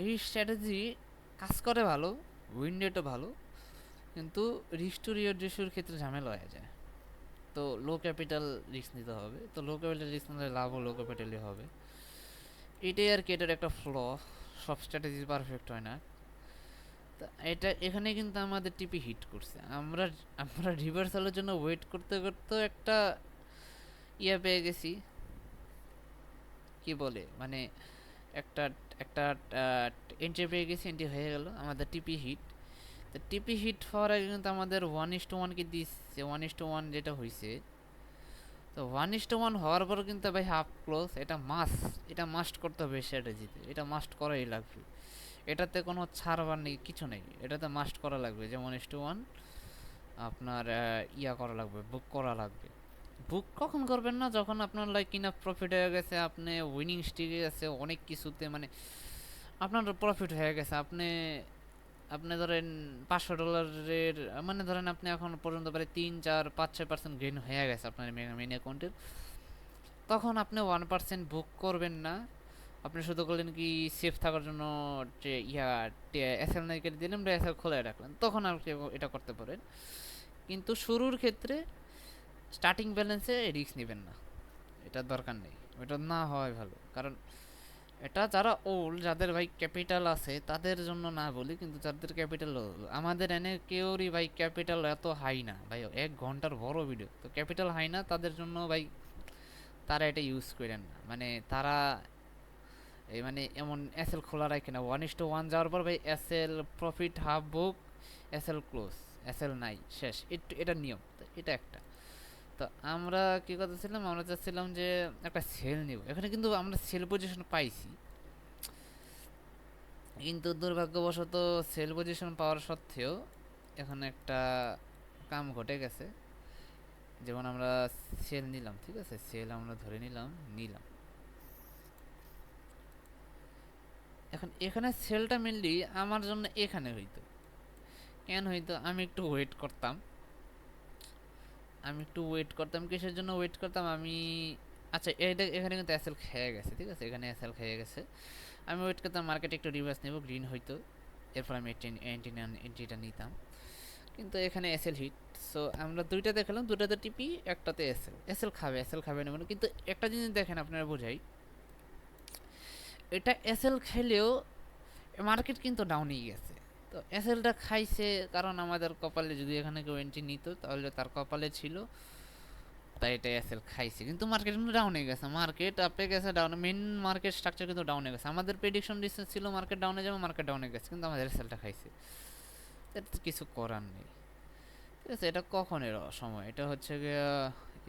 এই স্ট্র্যাটেজি কাজ করে ভালো, উইন্ডোটা ভালো, কিন্তু রিস্ক টু রিওয়ার্ড রেশিওর ক্ষেত্রে ঝামেলা হয়ে যায়। তো লো ক্যাপিটাল রিস্ক নিতে হবে, তো লো ক্যাপিটাল রিস্ক নিলে লাভও লো ক্যাপিটালই হবে। এটাই আর কি এটার একটা ফ্ল, সব স্ট্র্যাটেজি পারফেক্ট হয় না। তো এটা এখানে কিন্তু আমাদের টিপি হিট করছে, আমরা আমরা রিভার্সালের জন্য ওয়েট করতে করতে একটা ইয়ে পেয়ে গেছি, কি বলে, মানে একটা একটা এন্ট্রি পেয়ে গেছি, এন্ট্রি হয়ে গেল আমাদের টিপি হিট। তো টিপি হিট হওয়ার আগে কিন্তু আমাদের 1:1 কি দিচ্ছে, 1:1 যেটা হয়েছে। তো 1:1 হওয়ার পর কিন্তু ভাই হাফ ক্লোজ, এটা মাস্ট করতে হবে স্ট্র্যাটেজিতে, এটা মাস্ট করাই লাগবে, এটাতে কোনো ছাড়বার নেই, কিছু নেই, এটাতে মাস্ট করা লাগবে, যে 1:1 আপনার ইয়া করা লাগবে, বুক করা লাগবে। বুক কখন করবেন না, যখন আপনার লাইক ইনাফ প্রফিট হয়ে গেছে, আপনি উইনিং স্ট্রিকে আছে অনেক কিছুতে, মানে আপনার প্রফিট হয়ে গেছে, আপনি আপনি ধরেন $500, মানে ধরেন আপনি এখন পর্যন্ত প্রায় 3 4 5 6% গেইন হয়ে গেছে আপনার মেন অ্যাকাউন্টের, তখন আপনি 1% বুক করবেন না, আপনি শুধু করলেন কি সেফ থাকার জন্য যে এসএল নাই কেটে দিলেন বা এসএল খোলা রাখলেন, তখন আপনি এটা করতে পারেন। কিন্তু শুরুর ক্ষেত্রে স্টার্টিং ব্যালেন্সে রিস্ক নেবেন না, এটা দরকার নেই, এটা না হওয়াই ভালো। কারণ এটা যারা ওল্ড, যাদের ভাই ক্যাপিটাল আছে তাদের জন্য না বলি, কিন্তু যাদের ক্যাপিটাল, আমাদের এনে কেউরই ভাই ক্যাপিটাল এত হাই না ভাই, 1 ঘন্টার বড় ভিডিও তো ক্যাপিটাল হাই না, তাদের জন্য ভাই তারা এটা ইউজ করেন না। মানে তারা এই মানে এমন এসএল খোলা রাখে না, 1:1 যাওয়ার পর ভাই এসএল প্রফিট হাফ বুক, এসএল ক্লোজ, এসএল নাই, শেষ, এটা নিয়ম। তো এটা একটা। তো আমরা কি করতেছিলাম, আমরা চাচ্ছিলাম যে একটা সেল নিব, এখানে কিন্তু আমরা সেল পজিশন পাইছি, কিন্তু দুর্ভাগ্যবশত সেল পজিশন পাওয়ার সত্ত্বেও এখানে একটা কাম ঘটে গেছে। যেমন আমরা সেল নিলাম, ঠিক আছে, সেল আমরা ধরে নিলাম, এখন এখানে সেলটা মেনলি আমার জন্য এখানে হইতো, কেন হইতো, আমি একটু ওয়েট করতাম, কিসের জন্য ওয়েট করতাম আমি, আচ্ছা এটা এখানে কিন্তু এসএল খেয়ে গেছে, ঠিক আছে, এখানে এসএল খেয়ে গেছে, আমি ওয়েট করতাম মার্কেটে একটু রিভার্স নেব, গ্রিন হইতো, এরপর আমি এন্ট্রিটা নিতাম, কিন্তু এখানে এসএল হিট। সো আমরা দুইটা দেখালাম, দুটাতে টিপি, একটাতে এসএল খাবে না মানে, কিন্তু একটা জিনিস দেখেন আপনারা বোঝাই, এটা এসএল খেলেও মার্কেট কিন্তু ডাউনই গেছে। তো এসএলটা খাইছে কারণ আমাদের কপালে, যদি এখানে কেউ এন্ট্রি নিত তাহলে তার কপালে ছিল, তাই এটা এসএল খাইছে, কিন্তু মার্কেট কিন্তু ডাউনে গেছে, মার্কেট আপে গেছে ডাউনে, মেন মার্কেট স্ট্রাকচার কিন্তু ডাউনে গেছে, আমাদের প্রেডিকশন ডিসটেন্স ছিল মার্কেট ডাউনে যাবে, মার্কেট ডাউনে গেছে, কিন্তু আমাদের এসএলটা খাইছে, এটা তো কিছু করার নেই। ঠিক আছে, এটা কখনের সময়, এটা হচ্ছে গিয়া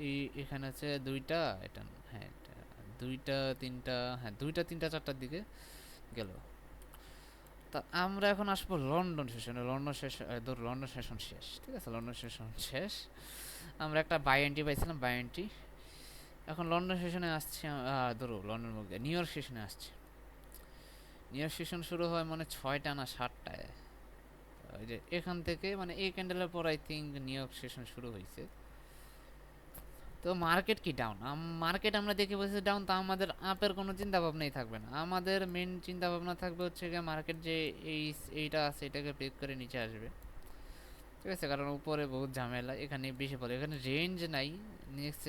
এই এখানে আছে দুইটা, এটা হ্যাঁ দুইটা তিনটা, হ্যাঁ দুইটা তিনটা চারটার দিকে গেল। তা আমরা এখন আসবো লন্ডন সেশনে, লন্ডন সেশন শেষ, ঠিক আছে, লন্ডন সেশন শেষ, আমরা একটা বাই এন্ট্রি পাইছিলাম, বাই এন্ট্রি, এখন লন্ডন সেশনে আসছে, ধরো লন্ডন মুখে নিউ ইয়র্ক সেশনে আসছে, নিউ ইয়র্ক সেশন শুরু হয় মানে 6টা না 7টায়, ওই যে এখান থেকে মানে এই ক্যান্ডেলের পর I think new York session শুরু হয়েছে। তো মার্কেট কি ডাউন, মার্কেট আমরা দেখে বসে ডাউন, তা আমাদের আপের কোনো চিন্তা ভাবনাই থাকবে না, আমাদের মেন চিন্তা ভাবনা থাকবে হচ্ছে গিয়ে মার্কেট যে এইটা আছে এটাকে ব্রেক করে নিচে আসবে, ঠিক আছে, কারণ উপরে বহুত ঝামেলা, এখানে বেশি পড়ে, এখানে রেঞ্জ নাই, নেক্সট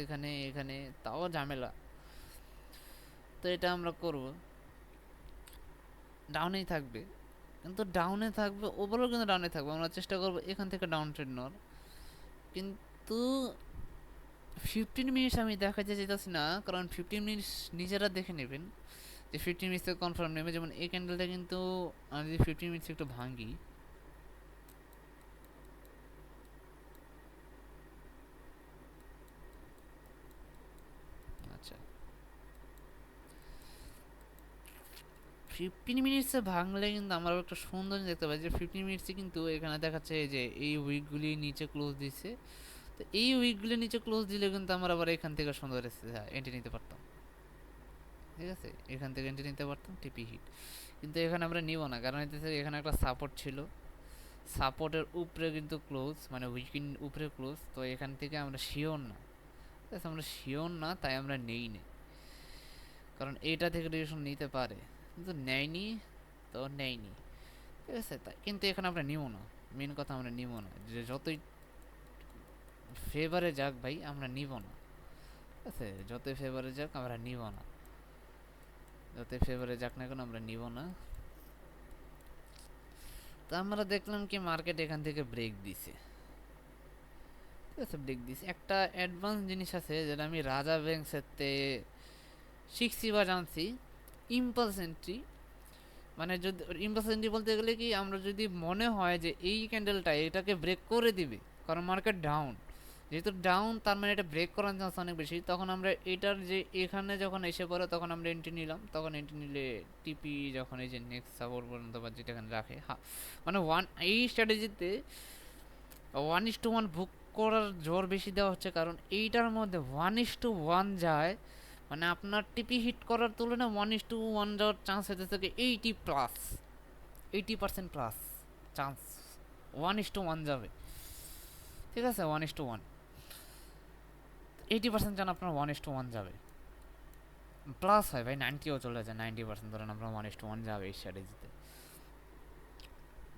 এখানে তাও ঝামেলা, তো এটা আমরা করব, ডাউনেই থাকবে, কিন্তু ডাউনে থাকবে ওভারঅল, কিন্তু ডাউনে থাকবে, আমরা চেষ্টা করবো এখান থেকে ডাউন ট্রেড নেওয়ার, কিন্তু 15 মিনিটস আমি দেখাতে চাইতেছি না, কারণ 15 মিনিটস নিজেরা দেখে নেবেন যে 15 মিনিটস কনফার্ম নেবে, যেমন এই ক্যান্ডেলটা কিন্তু আমি যদি 15 মিনিটস একটু ভাঙি, আচ্ছা 15 মিনিটসে ভাঙলে কিন্তু আমরা একটা সুন্দর জিনিস দেখতে পাই, যে 15 মিনিটসে কিন্তু এখানে দেখাচ্ছে যে এই উইকগুলি নিচে ক্লোজ দিচ্ছে, তো এই উইকগুলি নিচে ক্লোজ দিলে কিন্তু আমরা আবার এখান থেকে সুন্দর এন্ট্রি নিতে পারতাম, ঠিক আছে, এখান থেকে এন্ট্রি নিতে পারতাম টিপি হিট, কিন্তু এখানে আমরা নিব না, কারণ হচ্ছে এখানে একটা সাপোর্ট ছিল, সাপোর্টের উপরে কিন্তু ক্লোজ, মানে উইকেন্ড উপরে ক্লোজ, তো এখান থেকে আমরা শিওর না, ঠিক আছে, আমরা শিওর না, তাই আমরা নেই, কারণ এইটা থেকে ডিরেকশন নিতে পারে, কিন্তু নেয়নি, তো নেয়নি, ঠিক আছে, তাই কিন্তু এখানে আমরা নিব না, মেন কথা আমরা নিব না, যে যতই ফেভারে যাক ভাই আমরা নিব না, ঠিক আছে, যতই ফেভারে যাক আমরা নিব না, যতই ফেভারে যাক না কেন আমরা নিব না। তো আমরা দেখলাম কি মার্কেট এখান থেকে ব্রেক দিছে, ঠিক আছে, ব্রেক দিছে, একটা অ্যাডভান্স জিনিস আছে যেটা আমি রাজা ব্যাংকসেতে শিখছি বা জানছি, ইম্পালস এন্ট্রি, মানে যদি ইম্পালস এন্ট্রি বলতে গেলে কি, আমরা যদি মনে হয় যে এই ক্যান্ডেলটা এটাকে ব্রেক করে দিবে, কারণ মার্কেট ডাউন, যেহেতু ডাউন তার মানে এটা ব্রেক করার চান্স অনেক বেশি, তখন আমরা এটার যে এখানে যখন এসে পড়ে তখন আমরা এন্ট্রি নিলাম, তখন এন্ট্রি নিলে টিপি যখন এই যে নেক্সট সাপোর্ট পর্যন্ত বা যেটা এখানে রাখে, মানে এই স্ট্র্যাটেজিতে 1:1 বুক করার জোর বেশি দেওয়া হচ্ছে, কারণ এইটার মধ্যে 1:1 যায়, মানে আপনার টিপি হিট করার তুলনায় 1:1 যাওয়ার চান্স হতে থাকে 80% প্লাস চান্স 1:1 যাবে, ঠিক আছে, 1:1 80% চান আপনার 1:1 যাবে, প্লাস হয় ভাই, 90ও চলে যায়, 90% ধরেন আমরা 1:1 যাবে এই স্ট্র্যাটেজিতে।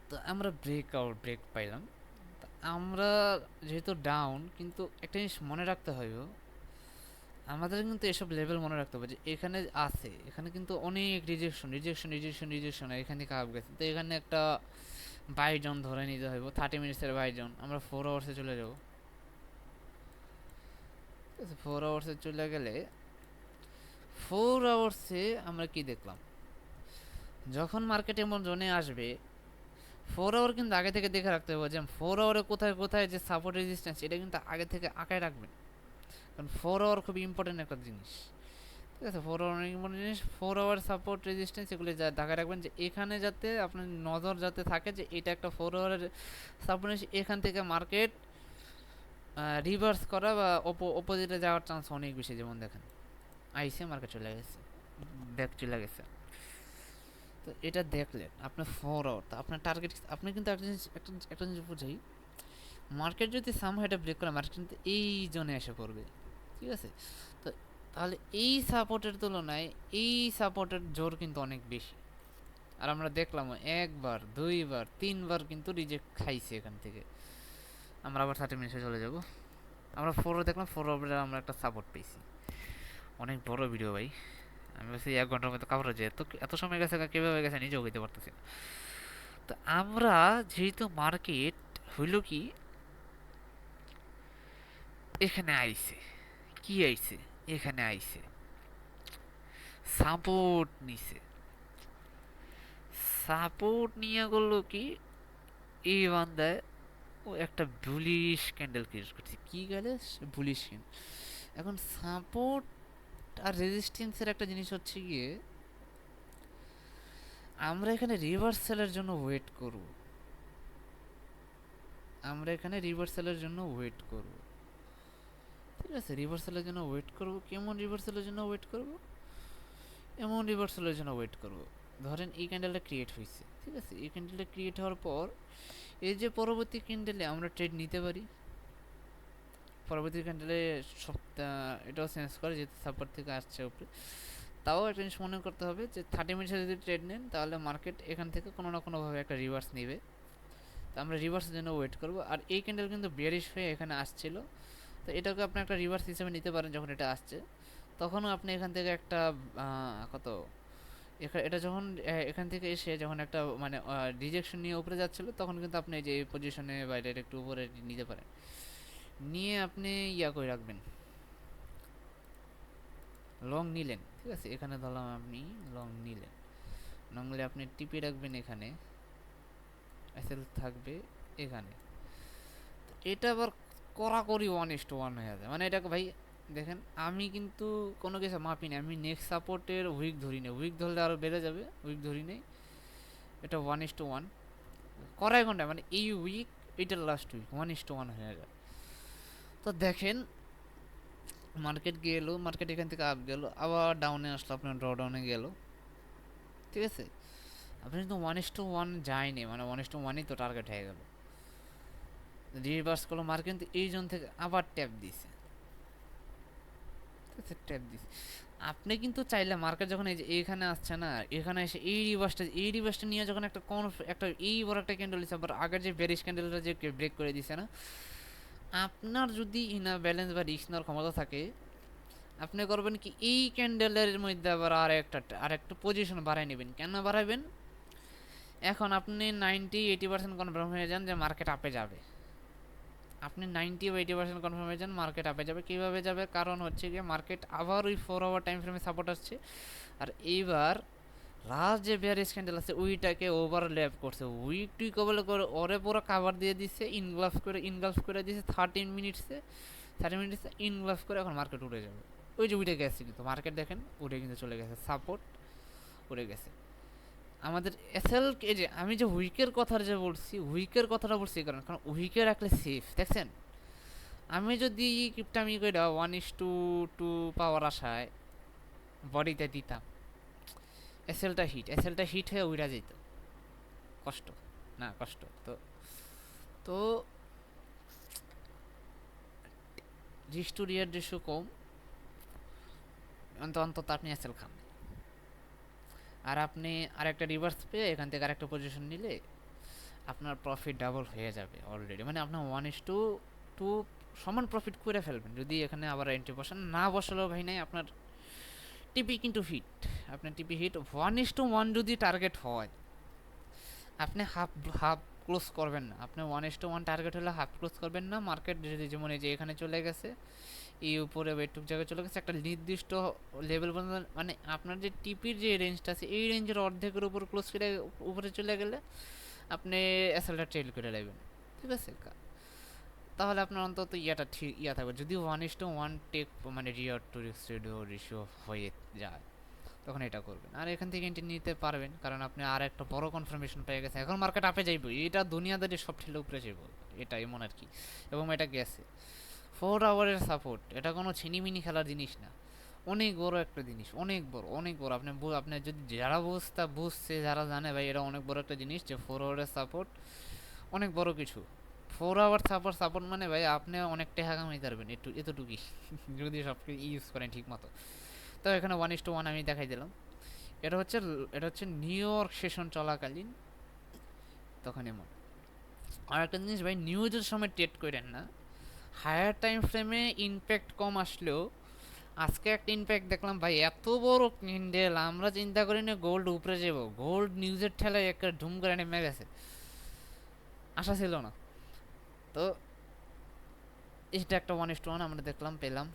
তো আমরা ব্রেক পাইলাম। তা আমরা যেহেতু ডাউন, কিন্তু একটা জিনিস মনে রাখতে হবে, আমাদের কিন্তু এসব লেভেল মনে রাখতে হবে যে এখানে আছে, এখানে কিন্তু অনেক রিজেকশন এখানে কাপ গেছে, তো এখানে একটা বাইজন ধরে নিতে হইব, 30 মিনিটসের বাইজন। আমরা 4 আওয়ার্সে চলে যাব। 4 আওয়ার্সে চলে গেলে 4 আওয়ার্সে আমরা কি দেখলাম, যখন মার্কেট এমন জোনে আসবে 4 আওয়ার কিন্তু আগে থেকে দেখে রাখতে হবে যে 4 আওয়ারে কোথায় কোথায় যে সাপোর্ট রেজিস্ট্যান্স, এটা কিন্তু আগে থেকে আঁকায় রাখবেন, কারণ 4 আওয়ার খুবই ইম্পর্টেন্ট একটা জিনিস। ঠিক আছে, 4 আওয়ার অনেক ইম্পর্টেন্ট জিনিস। 4 আওয়ার সাপোর্ট রেজিস্ট্যান্স এগুলি দেখায় রাখবেন, যে এখানে যাতে আপনার নজর যাতে থাকে যে এটা একটা 4 আওয়ারের সাপোর্ট, এখান থেকে মার্কেট রিভার্স করা বা অপোজিটে যাওয়ার চান্স অনেক বেশি। যেমন দেখেন আইসে মার্কেট চলে গেছে, ব্যাক চলে গেছে। তো এটা দেখলেন আপনার 4 আওয়ার, তো আপনার টার্গেট, আপনি কিন্তু একটা জিনিস বুঝাই, মার্কেট যদি সামহাও এটা ব্রেক করে, মার্কেট কিন্তু এই জোনে এসে পড়বে। ঠিক আছে, তো তাহলে এই সাপোর্টের তুলনায় এই সাপোর্টের জোর কিন্তু অনেক বেশি। আর আমরা দেখলাম একবার, দুইবার, তিনবার কিন্তু রিজেক্ট খাইছে এখান থেকে। আমরা আবার 30 মিনিটে চলে যাব। আমরা 4 দেখলাম, 4 আমরা একটা সাপোর্ট পেয়েছি। অনেক বড় ভিডিও ভাই, আমি ভাবছি 1 ঘন্টার মতো কাভার হয়ে যায়, এত সময় গেছে, কীভাবে গেছে নিজেও হইতে পারতেছি না। তো আমরা যেহেতু মার্কেট হইল কি, এখানে আইছে, কি আইছে, এখানে আইছে সাপোর্ট নিছে, সাপোর্ট নিয়ে করলো কি, এই বান্দায় ও একটা বুলিশ ক্যান্ডেল ক্রিয়েট করছে। কি গেলে বুলিশ ক্যান্ডেল। এখন সাপোর্ট আর রেজিস্ট্যান্সের একটা জিনিস হচ্ছে গিয়ে, আমরা এখানে রিভার্সালের জন্য ওয়েট করব, আমরা এখানে রিভার্সালের জন্য ওয়েট করব। ঠিক আছে, রিভার্সালের জন্য ওয়েট করব। কেমন রিভার্সালের জন্য ওয়েট করব, এমন রিভার্সালের জন্য ওয়েট করব। ধরেন এই ক্যান্ডেলটা ক্রিয়েট হয়েছে, ঠিক আছে, এই ক্যান্ডেলটা ক্রিয়েট হওয়ার পর এই যে পরবর্তী ক্যান্ডেলে আমরা ট্রেড নিতে পারি। পরবর্তী ক্যান্ডেলে সপ্তাহ এটাও চেঞ্জ করে, যেহেতু সাপোর্ট থেকে আসছে উপরে। তাও একটা জিনিস মনে করতে হবে যে 30 মিনিটে যদি ট্রেড নেন, তাহলে মার্কেট এখান থেকে কোনো না কোনোভাবে একটা রিভার্স নেবে। তো আমরা রিভার্সের জন্য ওয়েট করব। আর এই ক্যান্ডেল কিন্তু বেয়ারিশ হয়ে এখানে আসছিল, তো এটাকে আপনি একটা রিভার্স হিসেবে নিতে পারেন। যখন এটা আসছে তখনও আপনি এখান থেকে একটা কত, এটা যখন এখান থেকে এসে যখন একটা মানে রিজেকশন নিয়ে উপরে যাচ্ছিল, তখন কিন্তু আপনি এই যে এই পজিশনে বা এটা একটু উপরে নিতে পারেন, নিয়ে আপনি ইয়া করে রাখবেন, লং নিলেন। ঠিক আছে, এখানে ধরলাম আপনি লং নিলেন, লং নিলে আপনি টিপে রাখবেন, এখানে এসএল থাকবে এখানে। এটা আবার কড়াকড়ি 1:1 হয়ে যায়, মানে এটাকে ভাই দেখেন, আমি কিন্তু কোনো কিছু মাপি না, আমি নেক্সট সাপোর্টের উইক ধরি না, উইক ধরলে আরও বেড়ে যাবে, উইক ধরি নেই। এটা 1:1 কড়াই ঘন্টায়, মানে এই উইক এটার লাস্ট উইক 1:1 হয়ে যায়। তো দেখেন মার্কেট গেল, মার্কেট এখান থেকে আপ গেল, আবার ডাউনে আসলো, আপনার ড্র ডাউনে গেল। ঠিক আছে, আপনি কিন্তু 1:1 যায়নি, মানে 1:1ই তো টার্গেট হয়ে গেল। রিভার্স করলো মার্কেট, কিন্তু এই জোন থেকে আবার ট্যাপ দিছে, ঠিক আছে, ট্যাপ দিছে। আপনি কিন্তু চাইলে মার্কেট যখন এই যে এইখানে আসছে না, এখানে এসে এই রিভার্সটা নিয়ে যখন একটা এই বড় একটা ক্যান্ডেল দিচ্ছে, আবার আগের যে বেরিশ ক্যান্ডেলটা যে ব্রেক করে দিছে না, আপনার যদি ইনা ব্যালেন্স বা রিস্ক নেওয়ার ক্ষমতা থাকে, আপনি করবেন কি, এই ক্যান্ডেলের মধ্যে আবার আরেকটা পজিশন বাড়াই নেবেন। কেন বাড়াবেন, এখন আপনি 90-80% কনফার্ম হয়ে যান যে মার্কেট আপে যাবে, আপনি 90-80% কনফার্ম হয়ে যান মার্কেট আপে যাবে। কীভাবে যাবে, কারণ হচ্ছে গিয়ে মার্কেট আবার ওই 4 আওয়ার টাইম ফ্রেমে সাপোর্ট আসছে, আর এইবার লাস্ট যে বেয়ারিশ ক্যান্ডেল আছে ওইটাকে ওভারল্যাপ করছে, উইক টুইক করে ওরে পুরো কাভার দিয়ে দিচ্ছে, ইনগালফ করে দিচ্ছে 30 মিনিটসে ইনগালফ করে। এখন মার্কেট উঠে যাবে, ওই যে উঠে গেছে, কিন্তু মার্কেট দেখেন উঠে কিন্তু চলে গেছে, সাপোর্ট উঠে গেছে। আমাদের এসএল, এই যে আমি যে উইকের কথাটা বলছি কারণ উইকে রাখলে সেফ। দেখছেন, আমি যদি কিপটামি করে 1:2 পাওয়ার আশায় বডিতে দিতাম, এসএলটা হিট হয়ে উইরা যেত, কষ্ট তো। তো রিস্ক টু রিয়ার রেশিও কম, অন্তত আপনি এসএল খান। আর আপনি আরেকটা রিভার্স পেয়ে এখান থেকে আরেকটা পজিশন নিলে আপনার প্রফিট ডাবল হয়ে যাবে অলরেডি, মানে আপনার 1:2 সমান প্রফিট করে ফেলবেন যদি এখানে আবার এন্ট্রি বসান। না বসালেও ভাই নাই, আপনার টিপি কিন্তু হিট, আপনার টিপি হিট 1:1 যদি টার্গেট হয় আপনি হাফ হাফ ক্লোজ করবেন না, আপনি 1:1 টার্গেট হলে হাফ ক্লোজ করবেন না। মার্কেট যদি যেমন এই যে এখানে চলে গেছে, এই উপরে ওইটুক জায়গায় চলে গেছে একটা নির্দিষ্ট লেভেল পর্যন্ত, মানে আপনার যে টিপির যে রেঞ্জটা আছে এই রেঞ্জের অর্ধেকের উপর ক্লোজ করে উপরে চলে গেলে আপনি এসএলটা ট্রেল করে নেবেন, ঠিক আছে? তাহলে আপনার অন্তত ইয়াটা ঠিক ইয়া থাকবে। যদি 1:1 টেক মানে রিয়ার টু রেশিও হয়ে যায় তখন এটা করবেন, আর এখান থেকে এন্ট্রি নিতে পারবেন, কারণ আপনি আর একটা বড় কনফার্মেশন পেয়ে গেছেন। এখন মার্কেট আপে যাইব, এটা দুনিয়াদারি সব ঠেলে উপরে যাইব, এটা এমন আর কি। এবং এটা গেছে 4 আওয়ারের সাপোর্ট, এটা কোনো ছিনিমিনি খেলার জিনিস না, অনেক বড় একটা জিনিস, অনেক বড় অনেক বড়। আপনি যদি যারা বুঝছে যারা জানে ভাই এটা অনেক বড় একটা জিনিস, যে 4 আওয়ারের সাপোর্ট অনেক বড় কিছু। 4 আওয়ার সাপোর্ট মানে ভাই আপনি অনেক টাকা কামাইতে পারবেন একটু এতটুকুই যদি সব ইউজ করেন ঠিক মতো। তো এখানে 1:1 আমি দেখাই দিলাম। এটা হচ্ছে নিউ ইয়র্ক সেশন চলাকালীন তখন এমন। আর একটা জিনিস ভাই, নিউজের সময় ট্রেড করেন না, হায়ার টাইম ফ্রেমে ইমপ্যাক্ট কম আসলেও আজকে একটা ইমপ্যাক্ট দেখলাম ভাই, এত বড় ক্যান্ডেল, আমরা চিন্তা করি না গোল্ড উপরে যাবো, গোল্ড নিউজের ঠেলায় একটা ধুম করে নেমে গেছে, আশা ছিল না। তো এটা একটা 1:1 আমরা দেখলাম পেলাম,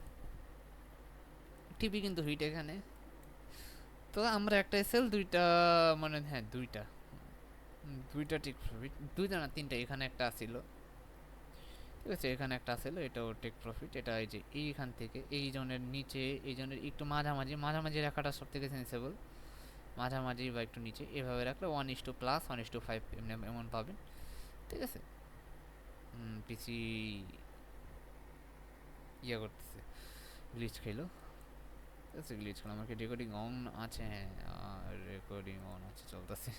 টিপি কিন্তু হিট এখানে। তো আমরা একটা এসএল দুইটা, মানে হ্যাঁ দুইটা টেক প্রফিট, দুইটা না তিনটা, এখানে একটা আসছিল, ঠিক আছে এখানে একটা আসছিল, এটাও টেক প্রফিট। এটা এই যে এইখান থেকে এই জনের নিচে, এই জনের একটু মাঝামাঝি রাখাটা সব থেকে সেন্সেবল, মাঝামাঝি বা একটু নিচে এভাবে রাখলে 1:+, 1:5 এমন পাবেন, ঠিক আছে? পিসি ইয়ে করতেছে, গ্লিচ খেলো, ঠিক আছে গ্লিচ খেলো। আমাকে রেকর্ডিং অন আছে, হ্যাঁ রেকর্ডিং অন আছে, চলতেছে।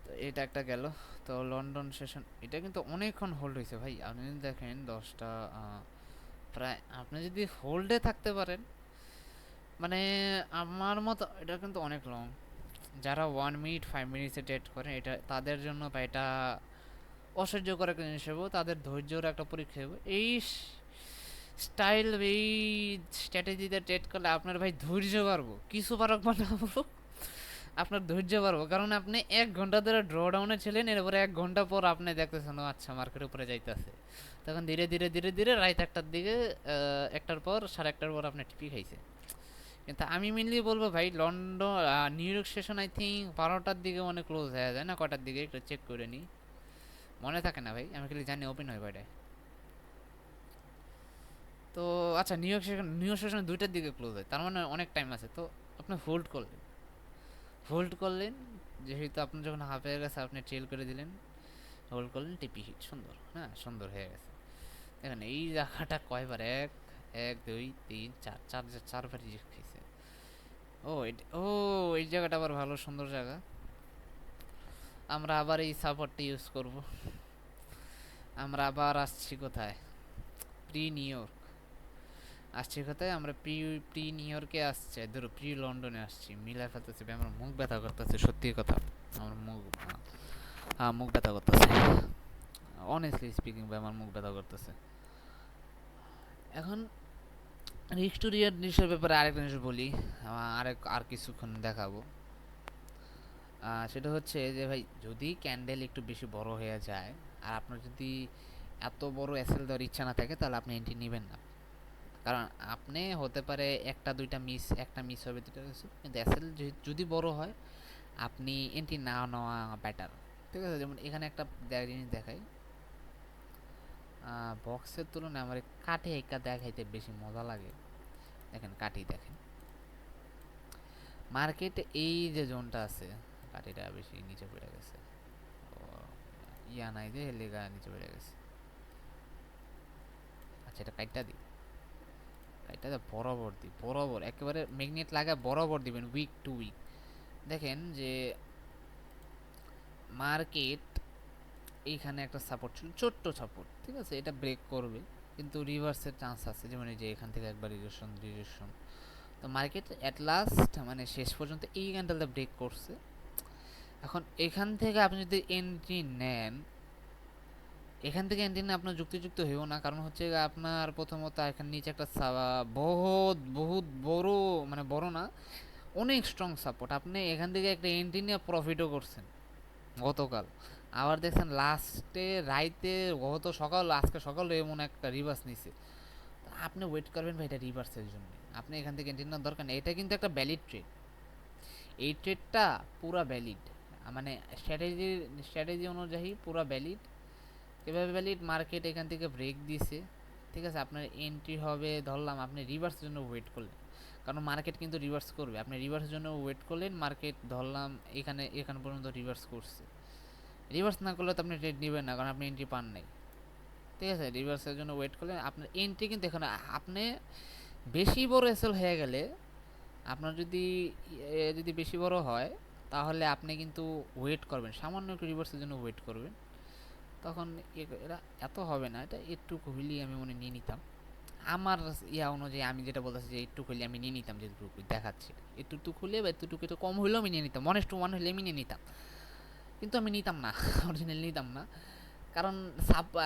তো এটা একটা গেল। তো লন্ডন সেশন এটা কিন্তু অনেকক্ষণ হোল্ড হয়েছে ভাই, আপনি যদি দেখেন 10টা প্রায়, আপনি যদি হোল্ডে থাকতে পারেন মানে আমার মতো, এটা কিন্তু অনেক লং। যারা 1 মিনিট 5 মিনিটসে ট্রেড করে এটা তাদের জন্য বা এটা অসহ্যকর একটা জিনিস হবে, তাদের ধৈর্যর একটা পরীক্ষা হবে। এই স্টাইল এই স্ট্র্যাটেজিতে ট্রেড করলে আপনার ভাই ধৈর্য বাড়বো, কিছু পারক বা না পারুক, আপনার ধৈর্য বাড়বো। কারণ আপনি 1 ঘন্টা ধরে ড্র ডাউনে ছিলেন, এরপরে 1 ঘন্টা পর আপনি দেখতেছেন ও আচ্ছা মার্কেট উপরে যাইতেছে, তখন ধীরে ধীরে ধীরে ধীরে রাত 1টার দিকে, 1টার পর 1:30টার পর আপনি টিপি খাইছে। কিন্তু আমি মেনলি বলবো ভাই London New York station I think 12টার দিকে মনে ক্লোজ হয়ে যায় না, কটার দিকে একটু চেক করে নিই, মনে থাকে না ভাই, আমি খালি জানি ওপেন হয় কয়টায়। তো আচ্ছা নিউ ইয়র্ক স্টেশন 2টার দিকে ক্লোজ হয়, তার মানে অনেক টাইম আছে। তো আপনি হোল্ড করলেন যেহেতু আপনার যখন হাফ হয়ে গেছে আপনি ট্রেল করে দিলেন, হোল্ড করলেন, টিপি হিট সুন্দর, হ্যাঁ সুন্দর হয়ে গেছে। দেখেন এই জায়গাটা কয়বার, 1 1 2 3 4 চারবার রিজেক্ট খাইছে। ও এই জায়গাটা আবার ভালো সুন্দর জায়গা, আমরা আবার এই সাপোর্টটা ইউজ করব। আমরা আবার আসছি কোথায়, প্রি নিউ ইয়র্ক আসছি কোথায়, আমরা প্রি নিউ ইয়র্কে আসছে, ধরো প্রি লন্ডনে আসছি, মিলাই ফেলতেছি ভাই, আমার মুখ ব্যথা করতেছে, সত্যি কথা, আমার মুখ ব্যথা করতেছে, অনেস্টলি স্পিকিং ভাই আমার মুখ ব্যথা করতেছে। এখন রিক্স টু রিয়ার জিনিসের ব্যাপারে আরেকটা জিনিস বলি, আর কিছুক্ষণ দেখাবো। সেটা হচ্ছে যে ভাই যদি ক্যান্ডেল একটু বেশি বড় হয়ে যায় আর আপনার যদি এত বড় এসএল দেওয়ার ইচ্ছা না থাকে তাহলে আপনি এন্ট্রি নেবেন না, কারণ আপনি হতে পারে একটা মিস হবে দুটা কিছু, কিন্তু এসএল যদি বড় হয় আপনি এন্ট্রি না নেওয়া বেটার, ঠিক আছে? যেমন এখানে একটা জিনিস দেখাই, বক্সের তুলনায় আমার কাঠে একা দেখাইতে বেশি মজা লাগে। দেখেন কাঠি দেখেন, মার্কেটে এই যে জোনটা আছে কাঠিটা বেশি নিচে পড়ে গেছে, ইয়া নাই যে লেগা নিচে পড়ে গেছে। আচ্ছা এটা কাইটটা দিই, কাইটটা বরাবর একেবারে ম্যাগনেট লাগা বরাবর দিবেন, উইক টু উইক। দেখেন যে মার্কেট এইখানে একটা সাপোর্ট ছিল, ছোট্ট সাপোর্ট, ঠিক আছে? এটা ব্রেক করবে, কিন্তু রিভার্সের চান্স আছে, যেমন এই যে এখান থেকে একবার রিজেকশন। তো মার্কেট অ্যাট লাস্ট মানে শেষ পর্যন্ত এই ক্যান্ডেলটা ব্রেক করছে। এখন এখান থেকে আপনি যদি এন্ট্রি নেন, এখান থেকে এন্ট্রি নিয়ে আপনার যুক্তিযুক্ত হইও না, কারণ হচ্ছে আপনার প্রথমত এখানে নিচে একটা বহুত বহুত বড়, মানে বড় না, অনেক স্ট্রং সাপোর্ট। আপনি এখান থেকে একটা এন্ট্রি নিয়ে প্রফিটও করছেন গতকাল, আবার দেখছেন লাস্টে রাইতে গত সকাল আজকে সকালে এমন একটা রিভার্স নিছে। আপনি ওয়েট করবেন ভাই এটা রিভার্সের জন্য, আপনি এখান থেকে এন্ট্রি নেওয়ার দরকার নেই। এটা কিন্তু একটা ভ্যালিড ট্রেড, এই ট্রেডটা পুরা ভ্যালিড, মানে স্ট্র্যাটেজি অনুযায়ী পুরা ভ্যালিড। কীভাবে ভ্যালিড? মার্কেট এখান থেকে ব্রেক দিছে, ঠিক আছে, আপনার এন্ট্রি হবে ধরলাম, আপনি রিভার্সের জন্য ওয়েট করলেন, কারণ মার্কেট কিন্তু রিভার্স করবে, আপনি রিভার্সের জন্য ওয়েট করলেন, মার্কেট ধরলাম এখানে পর্যন্ত রিভার্স করছে। রিভার্স না করলে তো আপনি ট্রেড নেবেন না, কারণ আপনি এন্ট্রি পান নাই, ঠিক আছে। রিভার্সের জন্য ওয়েট করলেন, আপনার এন্ট্রি কিন্তু এখানে আপনি বেশি বড় এসএল হয়ে গেলে, আপনার যদি বেশি বড় হয় তাহলে আপনি কিন্তু ওয়েট করবেন, সামান্য একটু রিভার্সের জন্য ওয়েট করবেন, তখন এটা এত হবে না, এটা একটু হইলেই আমি মনে নিয়ে নিতাম। আমার অনুযায়ী আমি যেটা বলতেছি যে একটু হইলে আমি নিয়ে নিতাম, যেটুকু দেখাচ্ছি একটু খুলে বা একটু একটু কম হইলেও আমি নিয়ে নিতাম, 1:1 হইলে আমি নিয়ে নিতাম, কিন্তু আমি নিতাম না অরিজিনাল নিতাম না, কারণ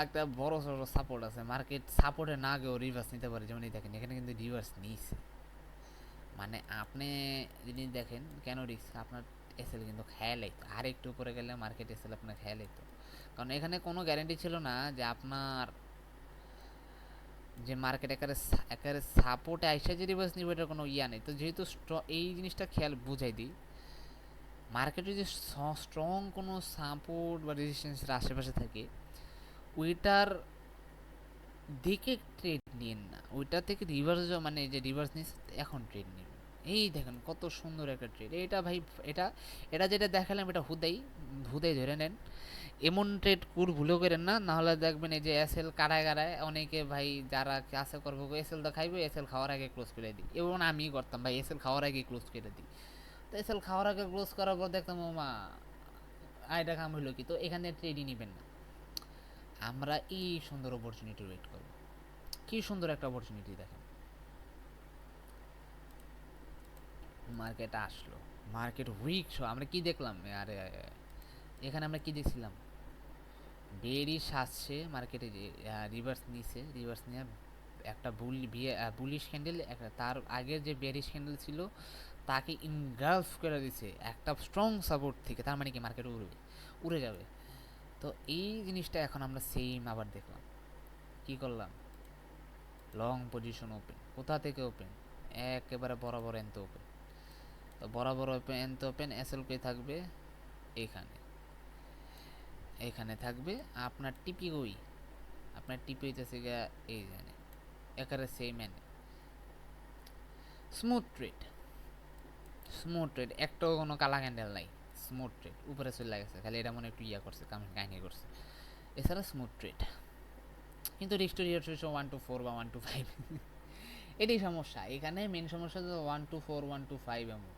একটা বড় সড় সাপোর্ট আছে, মার্কেট সাপোর্টে না গেও রিভার্স নিতে পারে, যেমন দেখেন এখানে কিন্তু রিভার্স নিয়েছে, মানে আপনি যদি দেখেন কেন রিস্ক, আপনার এসএল কিন্তু খেয়াল লাগতো, আর একটু উপরে গেলে মার্কেট এসএল আপনার খেয়াল লাগতো, কারণ এখানে কোনো গ্যারান্টি ছিল না যে আপনার যে মার্কেট একেবারে সাপোর্টে আইসা যে রিভার্স নিবে, এটার কোনো ইয়া নেই। তো যেহেতু এই জিনিসটা খেয়াল বুঝাই দিই, মার্কেটে যদি স্ট্রং কোনো সাপোর্ট বা রেজিস্ট্যান্সের আশেপাশে থাকে, ওইটার দিকে ট্রেড নিন না, ওইটা থেকে রিভার্স, মানে যে রিভার্স নিস এখন ট্রেড নিন। এই দেখেন কত সুন্দর একটা ট্রেড এটা ভাই, এটা এটা যেটা দেখালাম এটা হুদাই হুদাই ধরে নেন, এমন ট্রেড ভুলেও করেন না, নাহলে দেখবেন এই যে এসএল কাটায় কাটায় অনেকে ভাই যারা কাছে করবো এসএল দেখাইবে, এসএল খাওয়ার আগে ক্লোজ করে দিই, এবং আমি করতাম ভাই, এসএল খাওয়ার আগে ক্লোজ করে দিই। তো এসএল খাওয়ার আগে ক্লোজ করার পর দেখতাম ও মা আয়টা কাম হইলো কি, তো এখানে ট্রেডই নেবেন না। আমরা এই সুন্দর অপরচুনিটি ওয়েট করবো, কি সুন্দর একটা অপরচুনিটি দেখেন, মার্কেট আসলো, মার্কেট উইক শো, আমরা কি দেখলাম আরে, এখানে আমরা কি দেখছিলাম, বেরিশ আসছে মার্কেটে, রিভার্স নিছে, রিভার্স নিয়ে একটা বুলিশ ক্যান্ডেল, তার আগের যে বেরিশ ক্যান্ডেল ছিল তাকে ইনগালফ করে দিছে একটা স্ট্রং সাপোর্ট থেকে, তার মানে কি মার্কেট উড়ে যাবে। তো এই জিনিসটা এখন আমরা সেম আবার দেখলাম, কি করলাম, লং পজিশন ওপেন, কোথা থেকে ওপেন, একেবারে বরাবর এনতে ওপেন, তো বরাবর এনতে ওপেন, এসএল পে থাকবে এখানে, এখানে থাকবে আপনার টিপি, আপনার টিপি হইতেছে গিয়া এই জানে একেবারে সেম এনে, স্মুথ ট্রেড, স্মুথ ট্রেড, একটাও কোনো কালা ক্যান্ডেল নাই, স্মুথ ট্রেড, উপরে চলে গেছে, খালি এটা মনে একটু ইয়া করছে, কাহিনী করছে, এছাড়া স্মুথ ট্রেড। কিন্তু রিস্টোরিয়ার 1 to 4 বা 1 to 5 এটাই সমস্যা, এখানে মেন সমস্যা হচ্ছে 1 to 4 1 to 5 এমন,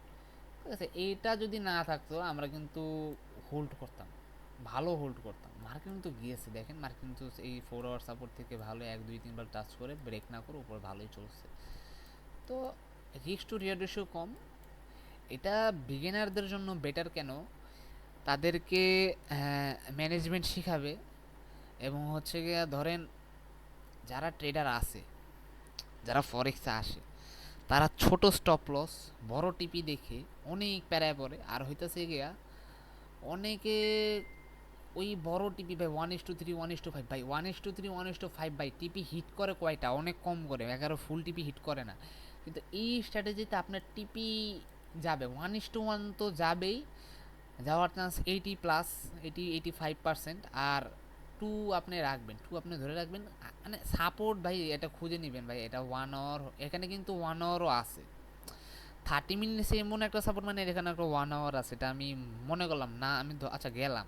ঠিক আছে। এইটা যদি না থাকতো আমরা কিন্তু হোল্ড করতাম, ভালো হোল্ড করতাম। মার্কেট কিন্তু গিয়েছে দেখেন, মার্কেট কিন্তু এই 4 আওয়ার সাপোর্ট থেকে ভালো 1 2 3 বার টাচ করে ব্রেক না করে উপর ভালোই চলছে। তো রিস্ক টু রিওয়ার্ড রেশিও কম, এটা বিগিনারদের জন্য বেটার, কেন তাদেরকে ম্যানেজমেন্ট শিখাবে, এবং হচ্ছে গিয়ে ধরেন যারা ট্রেডার আছে, যারা ফরেক্সে আসে, তারা ছোট স্টপ লস বড় টিপি দেখে অনেক প্যারায় পড়ে, আর হইতেছে গিয়া অনেকে ওই বড় টিপি ভাই 1:3 1:5 ভাই 1:3 1:5 ভাই টিপি হিট করে কয়টা, অনেক কম করে, 11 ফুল টিপি হিট করে না। কিন্তু এই স্ট্র্যাটেজিতে আপনার টিপি যাবে 1:1 তো যাবেই, যাওয়ার চান্স 80+, 85%, আর 2 আপনি রাখবেন, 2 আপনি ধরে রাখবেন, মানে সাপোর্ট ভাই এটা খুঁজে নেবেন ভাই, এটা 1 আওয়ার, এখানে কিন্তু 1 আওয়ারও আছে, 30 মিনিটস এমন একটা সাপোর্ট, মানে এখানে একটা 1 আওয়ার আছে, এটা আমি মনে করলাম না, আমি আচ্ছা গেলাম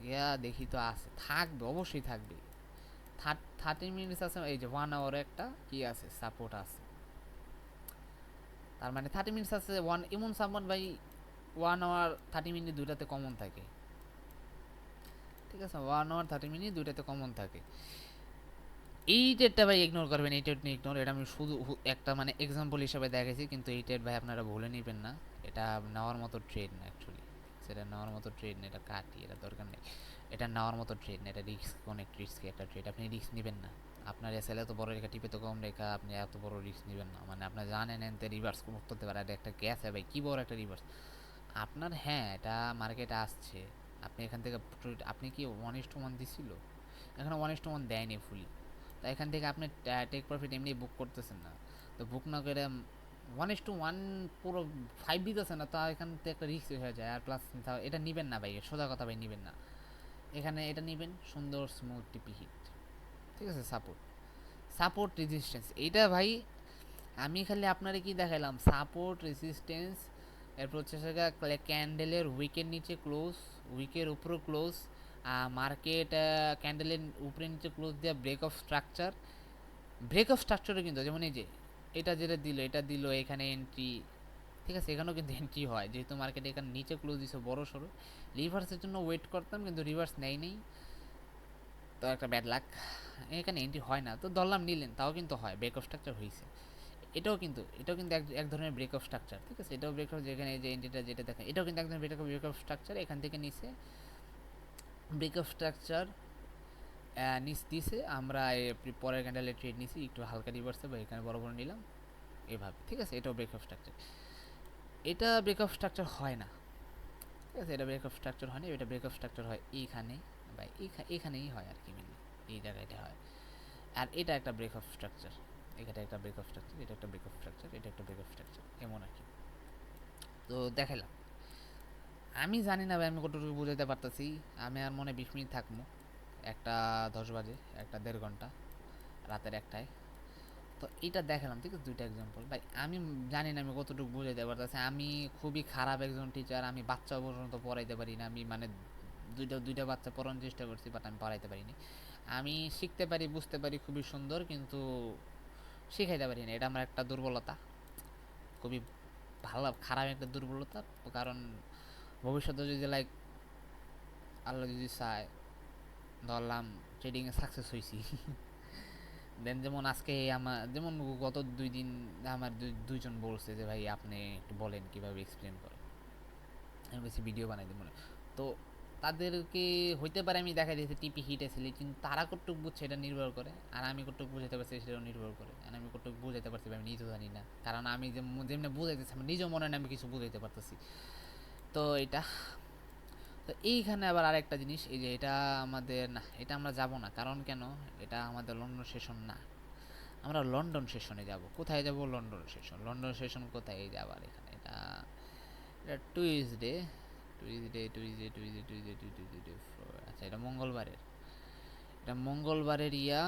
ইয়া দেখি তো আছে, থাকবে অবশ্যই থাকবে, 30 মিনিটস আছে, এই যে 1 আওয়ারে একটা কি আছে সাপোর্ট আছে, তার মানে 30 মিনিটস আছে এমন সাপোর্ট ভাই, 1 আওয়ার 30 মিনিট দুইটাতে কমন থাকে, ঠিক আছে, 1 আওয়ার 30 মিনিট দুইটাতে কমন থাকে। এই ট্রেডটা ভাই ইগনোর করবেন, এই ট্রেড ইগনোর, এটা আমি শুধু একটা মানে এক্সাম্পল হিসেবে দেখেছি, কিন্তু এই ট্রেড ভাই আপনারা ভুলে নেবেন না, এটা নেওয়ার মতো ট্রেড না অ্যাকচুয়ালি, সেটা নেওয়ার মতো ট্রেড না, এটা কাটি, এটা দরকার নেই, এটা নেওয়ার মতো ট্রেড না, এটা রিস্ক, অনেক রিস্কি একটা ট্রেড, আপনি রিস্ক নেবেন না, আপনার এসএল এত বড় রেখা, টিপে তো কম রেখা, আপনি এত বড় রিস্ক নেবেন না, মানে আপনার জানেন এনতে রিভার্স করতে পারে, এটা একটা গ্যাস ভাই, কী বড় একটা রিভার্স আপনার, হ্যাঁ এটা মার্কেটে আসছে, আপনি এখান থেকে আপনি কি 1:1 দিছিল, এখানে 1:1 দেয়নি ফুলি, তো এখান থেকে আপনি টেক প্রফিট এমনি বুক করতেছেন না, তো বুক না করে 1:1 পুরো 5 দিতেছে না, তা এখান থেকে একটা রিস্ক হয়ে যায়, আর প্লাস এটা নেবেন না ভাই, সোজা কথা ভাই নেবেন না, এখানে এটা নেবেন সুন্দর স্মুথ টিপি হিট, ঠিক আছে, সাপোর্ট, সাপোর্ট রেজিস্ট্যান্স, এইটা ভাই আমি খালি আপনারে কি দেখাইলাম, সাপোর্ট রেজিস্ট্যান্স, এরপর হচ্ছে ক্যান্ডেলের উইকের নিচে ক্লোজ, উইকের উপরে ক্লোজ, মার্কেট ক্যান্ডেলের উপরে নিচে ক্লোজ দেওয়া break of structure, break of স্ট্রাকচারও কিন্তু যেমন এই যে এটা যেটা দিল, এটা দিল এখানে এন্ট্রি, ঠিক আছে, এখানেও কিন্তু এন্ট্রি হয়, যেহেতু মার্কেট এখানে নিচে ক্লোজ দিছে বড় সড়ো, রিভার্সের জন্য ওয়েট করতাম কিন্তু রিভার্স নেই, তো একটা ব্যাড লাক, এখানে এন্ট্রি হয় না, তো ধরলাম নিলেন, তাও কিন্তু হয়, ব্রেক অফ স্ট্রাকচার হয়েছে, এটাও কিন্তু এক ধরনের ব্রেক অফ স্ট্রাকচার, ঠিক আছে, এটাও ব্রেক অফ, যেখানে যে এন্ট্রিটা যেটা দেখেন এটাও কিন্তু এক ধরনের ব্রেক অফ স্ট্রাকচার, এখান থেকে নিচে ব্রেক অফ স্ট্রাকচার নিচ দিছে, আমরা পরের ক্যান্ডেলে ট্রেড নিছি একটু হালকা রিভার্সে বা এখানে বড় বড় নিলাম এভাবে, ঠিক আছে, এটাও ব্রেক অফ স্ট্রাকচার, এটা ব্রেক অফ স্ট্রাকচার হয় না, ঠিক আছে, এটা ব্রেক অফ স্ট্রাকচার হয় না, এটা ব্রেক অফ স্ট্রাকচার হয় এইখানে বা এখানেই হয় আর কি, মেনলি এই জায়গাটা হয়, আর এটা একটা ব্রেক অফ স্ট্রাকচার, এটা একটা ব্রেক অফ স্ট্রাকচার, এটা একটা ব্রেক অফ স্ট্রাকচার, এটা একটা ব্রেক অফ স্ট্রাকচার, এমন আর কি, তো দেখাইলাম, আমি জানি না ভাই আমি কতটুকু বুঝাইতে পারতেছি, আমি আর মনে 20 মিনিট থাকবো, 1:10 বাজে, 1:30 ঘন্টা, রাতের 1টায়, তো এটা দেখালাম, ঠিক আছে, দুইটা এক্সাম্পল ভাই, আমি জানি না আমি কতটুকু বুঝাইতে পারতেছি, আমি খুবই খারাপ একজন টিচার, আমি বাচ্চা পর্যন্ত পড়াইতে পারি না, আমি মানে দুইটা বাচ্চা পড়ানোর চেষ্টা করছি, বাট আমি পড়াইতে পারিনি, আমি শিখতে পারি বুঝতে পারি খুবই সুন্দর, কিন্তু শিখাইতে পারি না, এটা আমার একটা দুর্বলতা, খুবই ভালো খারাপ একটা দুর্বলতা, কারণ ভবিষ্যতে যদি লাইক আল্লাহ যদি চায়, ধরলাম ট্রেডিংয়ে সাকসেস হয়েছি, দেন যেমন আজকে আমার যেমন গত 2 দিন আমার দুইজন বলছে যে ভাই আপনি একটু বলেন কীভাবে এক্সপ্লেন করেন, আমি বলছি ভিডিও বানাই দিই মনে, তো তাদেরকে হইতে পারে আমি দেখা দিয়েছি টিপি হিট আসলে, কিন্তু তারা কতটুকু বুঝছে এটা নির্ভর করে, আর আমি কতটুকু বুঝাতে পারছি সেটাও নির্ভর করে, আর আমি কতটুকু বুঝাইতে পারছি আমি নিজেও জানি না, কারণ আমি যেমনি বুঝাইতেছি আমার নিজেও মনে হয় আমি কিছু বুঝাইতে পারতেছি, তো এটা, তো এইখানে আবার আরেকটা জিনিস, এই যে এটা আমাদের না, এটা আমরা যাব না, কারণ কেন, এটা আমাদের লন্ডন সেশন না, আমরা লন্ডন সেশনে যাব, কোথায় যাব, লন্ডন সেশন, লন্ডন সেশন কোথায়, এই যাবার এখানে, এটা এটা টুইসডে, আচ্ছা এটা মঙ্গলবারের, এটা মঙ্গলবারের ইয়া,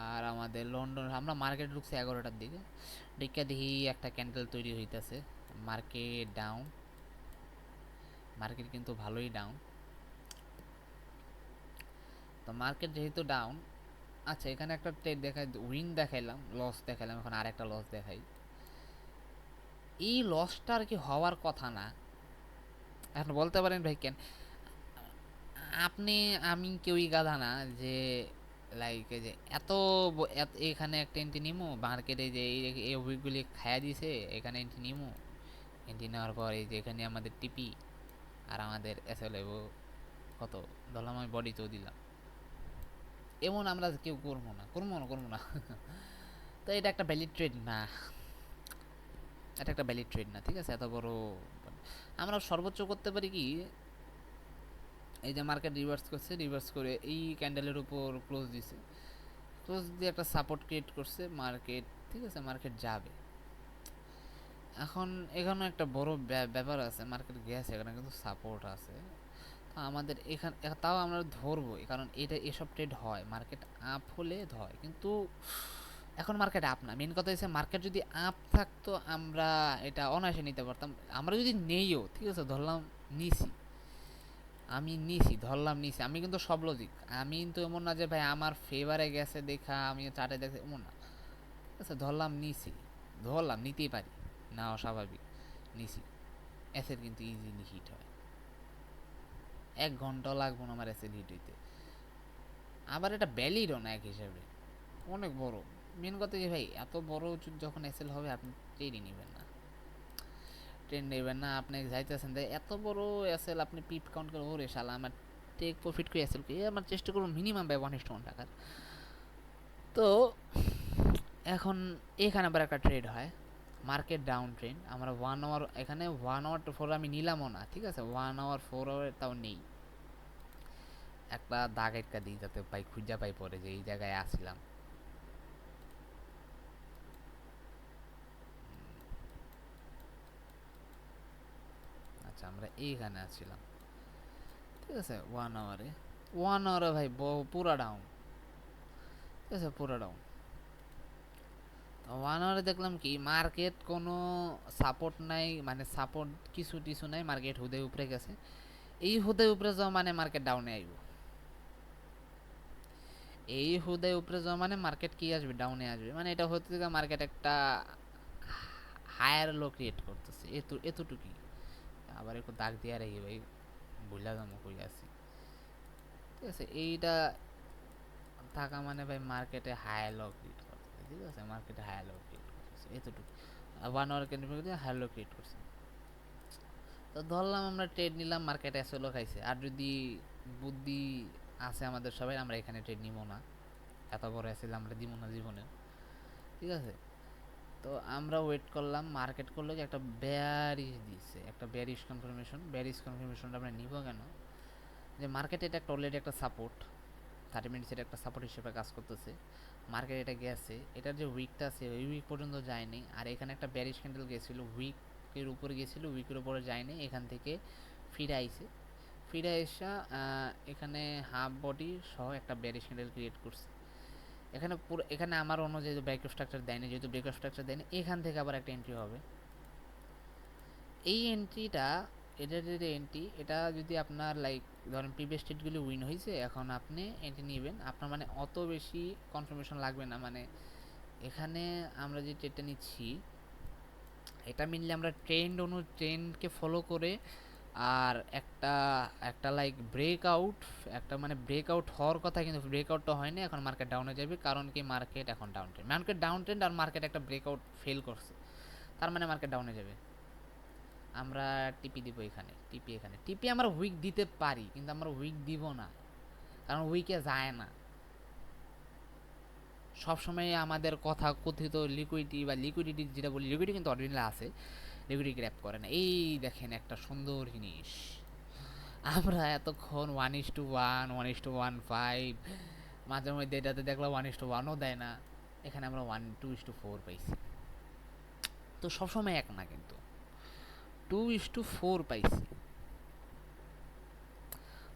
আর আমাদের লন্ডন, আমরা মার্কেট ঢুকছি 11টার দিকে, দেখা দেখি একটা ক্যান্ডেল তৈরি হইতেছে, মার্কেট ডাউন, মার্কেট কিন্তু ভালোই ডাউন, তো মার্কেট যেহেতু ডাউন, আচ্ছা এখানে একটা ট্রেড দেখাই, উইন দেখাইলাম, লস দেখাইলাম, এখন আরেকটা লস দেখাই, এই লসটা আর কি হওয়ার কথা না, এখন বলতে পারেন ভাই কেন, আপনি আমি কেউই গাধা না যে লাইক এই যে এখানে একটা এন্ট্রি নিমু মার্কেটে, যে এই উইকগুলি খায়া দিছে, এখানে এন্ট্রি নিমু, এন্ট্রি নেওয়ার পর এই যে এখানে আমাদের টিপি আর আমাদের এসএলএ কত ধরলাম, আমি বডিতেও দিলাম, এমন আমরা কেউ করবো না তো এটা একটা ভ্যালিড ট্রেড না, এটা একটা ভ্যালিড ট্রেড না, ঠিক আছে, এত বড় আমরা সর্বোচ্চ করতে পারি কি, এই যে মার্কেট রিভার্স করছে, রিভার্স করে এই ক্যান্ডেলের উপর ক্লোজ দিছে, ক্লোজ দিয়ে একটা সাপোর্ট ক্রিয়েট করছে মার্কেট, ঠিক আছে, মার্কেট যাবে, এখন এখানে একটা বড় ব্যাপার আছে, মার্কেট গেছে এখানে কিন্তু সাপোর্ট আছে, তো আমাদের এখানে তাও আমরা ধরবো, কারণ এটা এসব ট্রেড হয়, মার্কেট আপ হলে হয়, কিন্তু এখন মার্কেট আপ না, মেন কথা হচ্ছে মার্কেট যদি আপ থাকতো আমরা এটা অনায়াসে নিতে পারতাম, আমরা যদি নেইও, ঠিক আছে, ধরলাম নিছি, আমি ধরলাম নিছি, আমি কিন্তু সব লজিক, আমি কিন্তু এমন না যে ভাই আমার ফেভারে গেছে দেখা আমি চার্টে দেখছি, এমন না, ঠিক আছে, ধরলাম নিতেই পারি, না অস্বাভাবিক, নিছি, এসের কিন্তু ইজিলি হিট হয়, 1 ঘন্টাও লাগবো না আমার এসের হিট হইতে, আবার এটা ভ্যালিডও না এক হিসাবে, অনেক বড়। মেন কথা যে ভাই এত বড় যখন এসএল হবে আপনি ট্রেডই নেবেন না, ট্রেন নেবেন না, আপনি যাইতেছেন তাই এত বড় এসএল আপনি পিপ কাউন্ট করে ওরে শালা আমার টেক প্রফিট করে এসএল করে আমার চেষ্টা করুন মিনিমাম ভাই 1:1 টাকার। তো এখন এখানে আবার একটা ট্রেড হয় মার্কেট ডাউন ট্রেন্ড, আমরা 1 আওয়ার এখানে 1 আওয়ার 4 আমি নিলামও না, ঠিক আছে 1 আওয়ার 4 আওয়ার তাও নেই, একটা দাগ একটা দিই যাতে ভাই খুঁজা পাই পরে যে এই জায়গায় আসছিলাম। আচ্ছা আমরা এইখানে আসছিলাম, ঠিক আছে 1 আওয়ারে, 1 আওয়ারে ভাই পুরা ডাউন, ঠিক আছে পুরা ডাউন। 1 আওয়ারে দেখলাম কি মার্কেট কোনো সাপোর্ট নাই, মানে সাপোর্ট কিছু টিছু নাই, মার্কেট হুদে উপরে গেছে। এই হুদে উপরে যাওয়া মানে মার্কেট ডাউনে আইব, এই হুদে উপরে যাওয়া মানে মার্কেট কি আসবে ডাউনে আসবে, মানে এটা হতে থেকে মার্কেট একটা হায়ার লো ক্রিয়েট করতেছে এতটুকুই। আবার একটু দাগ দিয়ে রাখি ভাই ভুলা যাবো কই আছি, ঠিক আছে এইটা থাকা মানে ভাই মার্কেটে হাই লো ক্রিয়েট করতেছে, ঠিক আছে মার্কেটে হাই লো ক্রিয়েট করতেছে এতটুকু, 1 hour candle high low create করছে। তো ধরলাম আমরা ট্রেড নিলাম, মার্কেটে এসএলও খাইছে, আর যদি বুদ্ধি আছে আমাদের সবাই আমরা এখানে ট্রেড নিব না, এত বড় এসএল আমরা দিব না জীবনে, ঠিক আছে। তো আমরা ওয়েট করলাম, মার্কেট করলো যে একটা বেয়ারিশ দিছে, একটা বেয়ারিশ কনফার্মেশন, বেয়ারিশ কনফার্মেশনটা আমরা নিব কেন, যে মার্কেটে এটা একটা অলরেডি একটা সাপোর্ট 30 মিনিটসের একটা সাপোর্ট হিসেবে কাজ করতেছে, মার্কেট এটা গেছে, এটার যে উইকটা আছে ওই উইক পর্যন্ত যায়নি, আর এখানে একটা বেয়ারিশ ক্যান্ডেল গেছিলো উইকের উপরে গেছিলো, উইকের উপরে যায়নি, এখান থেকে ফিরে আইছে, ফিরে এসা এখানে হাফ বডি সহ একটা বেয়ারিশ ক্যান্ডেল ক্রিয়েট করছে। এখানে পুরো এখানে আমার অনুযায়ী ব্রেক স্ট্রাকচার দেয়নি, যেহেতু ব্রেক স্ট্রাকচার দেয়নি এখান থেকে আবার একটা এন্ট্রি হবে। এই এন্ট্রিটা এটা যে এন্ট্রি এটা যদি আপনার লাইক ধরেন প্রিভিয়াস স্টেটগুলি উইন হয়েছে, এখন আপনি এন্ট্রি নেবেন, আপনার মানে অত বেশি কনফার্মেশন লাগবে না, মানে এখানে আমরা যে ট্রেডটা নিচ্ছি এটা মিনলি আমরা ট্রেন্ডকে ফলো করে, আর একটা একটা লাইক ব্রেকআউট, একটা মানে ব্রেকআউট হওয়ার কথা কিন্তু ব্রেকআউটটা হয়নি, এখন মার্কেট ডাউনে যাবে, কারণ কি মার্কেট এখন down trend, market down trend আর মার্কেট একটা ব্রেকআউট ফেল করছে, তার মানে মার্কেট ডাউনে যাবে। আমরা টিপি দিব এখানে, টিপি আমরা উইক দিতে পারি কিন্তু আমরা উইক দিব না, কারণ উইকে যায় না, সবসময় আমাদের কথা কথিত লিকুইডিটি বা লিকুইডিটি যেটা বলি লিকুইডিটি কিন্তু অরিজিনাল আছে, লিকুইডিটি গ্র্যাপ করে না। এই দেখেন একটা সুন্দর জিনিস, আমরা এতক্ষণ 1:1 1:1.5 মাঝে মধ্যে এটাতে দেখলাম 1:1ও দেয় না, এখানে আমরা 2:4 পাইছি। তো সবসময় এক না, কিন্তু 2:4 পাইছি।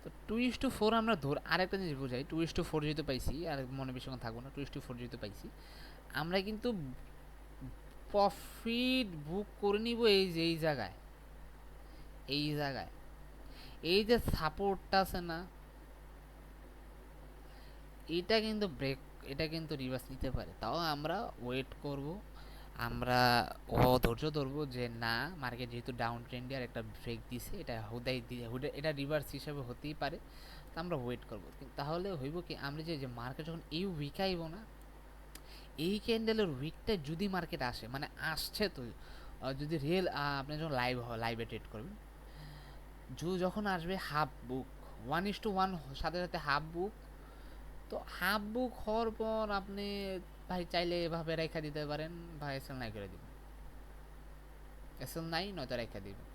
তো 2:4 আমরা আরেকটা জিনিস বুঝাই, 2:4 যেহেতু পাইছি, আর মনে বেশিক্ষণ থাকবো না, 2:4 যেহেতু পাইছি আমরা কিন্তু প্রফিট বুক করে নিব এই যে এই জায়গায়, এই জায়গায় এই যে সাপোর্টটা আছে না, এটা কিন্তু ব্রেক, এটা কিন্তু রিভার্স নিতে পারে, তাও আমরা ওয়েট করব, আমরা ধৈর্য ধরবো যে না মার্কেট যেহেতু ডাউন ট্রেন্ডে আর একটা ব্রেক দিছে, এটা এটা রিভার্স হিসাবে হতেই পারে, তো আমরা ওয়েট করবো। তাহলে হইব কি আমরা যে মার্কেট যখন এই উইক আইব না, এই ক্যান্ডেলের উইকটা যদি মার্কেট আসে মানে আসছে, তো যদি রিয়েল আপনি যখন লাইভে ট্রেড করবেন, যখন আসবে হাফ বুক 1:1 সাথে সাথে হাফ বুক, তো হাফ বুক হওয়ার পর আপনি ভাই চাইলে এভাবে রেখা দিতে পারেন, ভাই এসএল নাই করে দিবেন, এসএল নাই নয়তো রেখা দিবেন।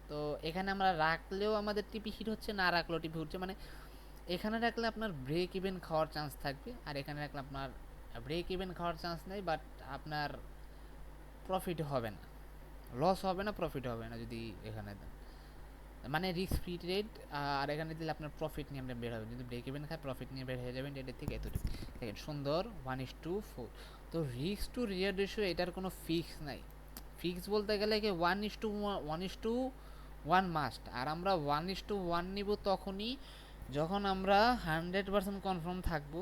তো এখানে আমরা রাখলেও আমাদের টিপি হিট হচ্ছে, না রাখলেও টিপি উঠছে, মানে এখানে রাখলে আপনার ব্রেক ইভেন খাওয়ার চান্স থাকবে, আর এখানে রাখলে আপনার ব্রেক ইভেন খাওয়ার চান্স নেই, বাট আপনার প্রফিট হবে না, লস হবে না, প্রফিট হবে না যদি এখানে দেন, মানে রিস্ক ফ্রি ট্রেড। আর এখানে দিলে আপনার প্রফিট নিয়ে আপনি বের হবেন, যদি ব্রেক ইভেন খায় প্রফিট নিয়ে বের হয়ে যাবেন ট্রেডের থেকে এতটুকু। দেখেন সুন্দর 1:4। তো রিস্ক টু রিয়ার রেশিও এটার কোনো ফিক্স নাই, ফিক্স বলতে গেলে কি 1:1 মাস্ট, আর আমরা 1:1 নিব তখনই যখন আমরা 100% কনফার্ম থাকবো,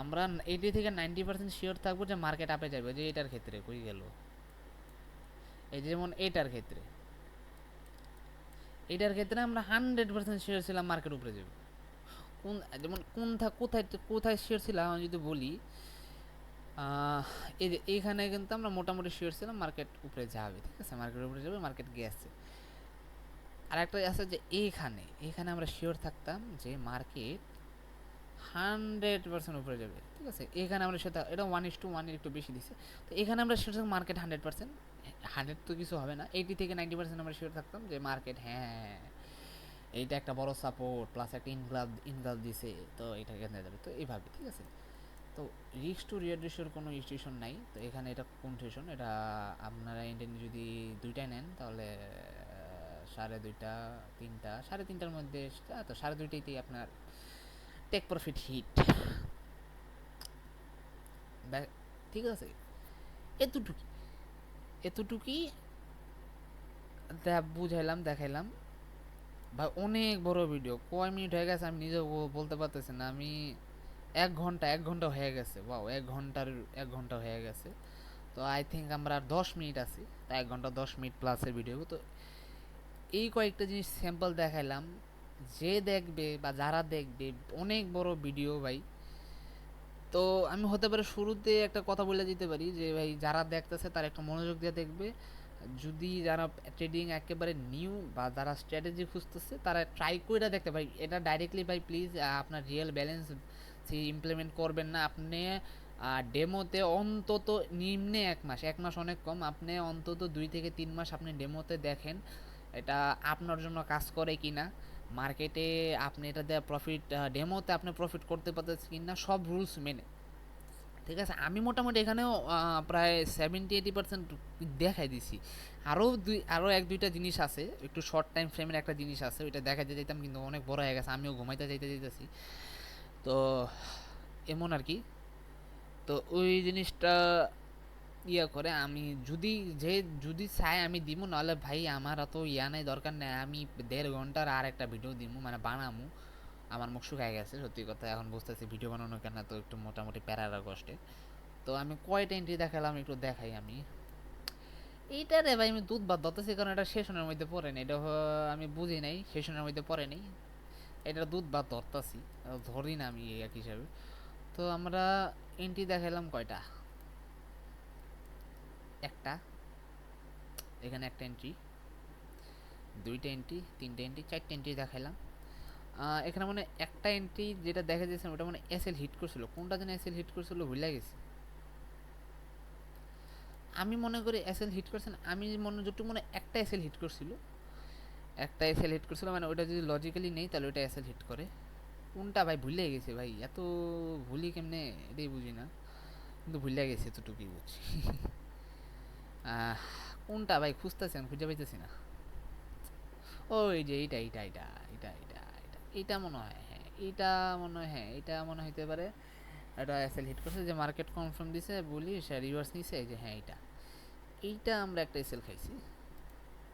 আমরা 80 থেকে 90% শিওর থাকবো যে মার্কেট আপে যাবে, যে এটার ক্ষেত্রে কই গেল, এই যেমন এটার ক্ষেত্রে আমরা 100% শিওর ছিলাম মার্কেট উপরে যাবে, কোন যেমন কোথায় কোথায় শিওর ছিলাম আমি যদি বলি, এই যে এইখানে কিন্তু আমরা মোটামুটি শিওর ছিলাম মার্কেট উপরে যাবে, ঠিক আছে, মার্কেট উপরে যাবে, মার্কেট গেছে। আর একটা আছে যে এইখানে আমরা শিওর থাকতাম যে মার্কেট 100% উপরে যাবে, ঠিক আছে, এখানে আমরা সেটা এটা 1:1 এর একটু বেশি দিছে। তো এখানে আমরা শিওর থাকতাম মার্কেট 100%, 100 তো কিছু হবে না, 80 থেকে 90% আমরা শিওর থাকতাম যে মার্কেট হ্যাঁ এইটা একটা বড় সাপোর্ট প্লাস একটা ইনক্লাব দিছে, তো এটা এখানে যাবে, তো এইভাবে, ঠিক আছে। তো রিস্ক টু রিয়ার রেশিওর কোনো ইনস্টিটিউশন নাই, তো এখানে এটা কোন টিউশন, এটা আপনারা ইন্ডিয়ান যদি দুইটাই নেন তাহলে 2.5 3টা 3.5টার মধ্যে, তো 2.5টাইতেই আপনার টেক প্রফিট হিট, ঠিক আছে। এতটুকুই এতটুকুই বুঝাইলাম দেখাইলাম ভাই, অনেক বড় ভিডিও, কয় মিনিট হয়ে গেছে আমি নিজেও বলতে পারতেছি না। আমি 1 ঘন্টা হয়ে গেছে, ওয়াও, 1 ঘন্টা হয়ে গেছে। তো আই থিঙ্ক আমরা আর 10 মিনিট আছি, তো 1 ঘন্টা 10 মিনিট প্লাসের ভিডিও। তো এই কয়েকটা জিনিস স্যাম্পল দেখাইলাম, যে দেখবে বা যারা দেখবে অনেক বড় ভিডিও ভাই। তো আমি হতে পারে শুরুতে একটা কথা বলে দিতে পারি যে ভাই যারা দেখতেছে তারা একটু মনোযোগ দিয়ে দেখবে, যদি যারা ট্রেডিং একেবারে নিউ বা যারা স্ট্র্যাটেজি খুঁজতেছে তারা ট্রাই করে দেখতে পারি। এটা ডাইরেক্টলি ভাই প্লিজ আপনার রিয়েল ব্যালেন্স ইমপ্লিমেন্ট করবেন না আপনি। ডেমোতে অন্তত নিম্নে 1 মাস, 1 মাস অনেক কম, আপনি অন্তত 2 থেকে 3 মাস আপনি ডেমোতে দেখেন এটা আপনার জন্য কাজ করে কি না, মার্কেটে আপনি এটা দিয়ে প্রফিট, ডেমোতে আপনি প্রফিট করতে পারতেছেন কি না, সব রুলস মেনে, ঠিক আছে। আমি মোটামুটি এখানেও প্রায় 70-80% দেখাই দিছি। আরও 1-2টা জিনিস আছে, একটু শর্ট টাইম ফ্রেমের একটা জিনিস আছে, ওইটা দেখাতে যাইতাম কিন্তু অনেক বড় হয়ে গেছে, আমিও ঘুমাইতে যাইতেছি। তো এমন আর কি। তো ওই জিনিসটা করে আমি যদি চাই আমি দিব, নাহলে ভাই আমার অত নাই, দরকার নেই। আমি 1.5 ঘন্টার আর একটা ভিডিও দিব, মানে বানামু। আমার মুখ শুকায় গেছে সত্যি কথা, এখন বুঝতেছি ভিডিও বানানো কেন তো একটু মোটামুটি প্যারার কষ্টে। তো আমি কয়টা এন্ট্রি দেখালাম একটু দেখাই আমি। এইটা রে ভাই আমি দুধ ভাত ধরতেছি, কারণ এটা সেশনের মধ্যে পড়ে নাই, এটা আমি বুঝি নাই সেশনের মধ্যে পড়ে নাই, এটা দুধ ভাত ধরতাছি, ধরি না আমি এক হিসাবে। তো আমরা এন্ট্রি দেখালাম কয়টা, একটা, এখানে একটা এন্ট্রি, 2টা এন্ট্রি, 3টা এন্ট্রি, 4টা এন্ট্রি দেখাইলাম। এখানে মানে একটা এন্ট্রি যেটা দেখা যাচ্ছে ওটা মানে এসএল হিট করছিল, কোনটা যেন এসএল হিট করছিল ভুলে গেছি। আমি মনে করি এসএল হিট করছেন, আমি যতটুকু মনে একটা এসএল হিট করছিল, একটা এসএল হিট করছিল, মানে ওটা যদি লজিক্যালি নেই তাহলে ওটা এসএল হিট করে। কোনটা ভাই ভুলে গেছে ভাই, এত ভুলি কেমনে এটাই বুঝি না, কিন্তু ভুলে গেছি এতটুকুই বুঝছি। কোনটা ভাই খুঁজতেছেন, খুঁজে পাইতেছি না। ওই যে এইটা মনে হয়, হ্যাঁ এইটা মনে হয়, হ্যাঁ এইটা মনে হইতে পারে। এটা এসএল হিট করছে, যে মার্কেট কনফার্ম দিছে বলি সে রিভার্স নিছে, এই যে হ্যাঁ এইটা আমরা একটা এসএল খাইছি,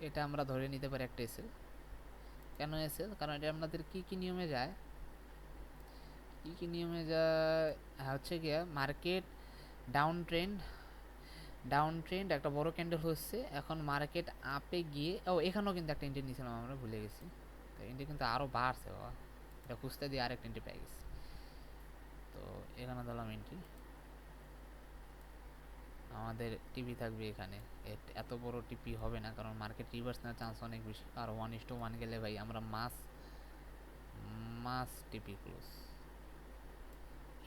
এটা আমরা ধরে নিতে পারি একটা এসএল। কেন এসএল, কারণ এটা আপনাদের কি নিয়মে যায়, কি নিয়মে যায়, হচ্ছে গিয়া মার্কেট ডাউন ট্রেন্ড একটা বড় ক্যান্ডেল হচ্ছে, এখন মার্কেট আপে গিয়ে, এখানেও কিন্তু একটা এন্ট্রি নিয়েছিলাম আমরা, ভুলে গেছি। তো এন্ট্রি কিন্তু আরও বাড়ছে বাবা, এটা খুঁজতে দিয়ে আরেকটা এন্ট্রি পেয়ে গেছি। তো এখানে দিলাম এন্ট্রি, আমাদের টিপি থাকবে এখানে, এত বড় টিপি হবে না, কারণ মার্কেট রিভার্স নেওয়ার চান্স অনেক বেশি, আর 1:1 গেলে ভাই আমরা মাস টিপি ক্লোজ।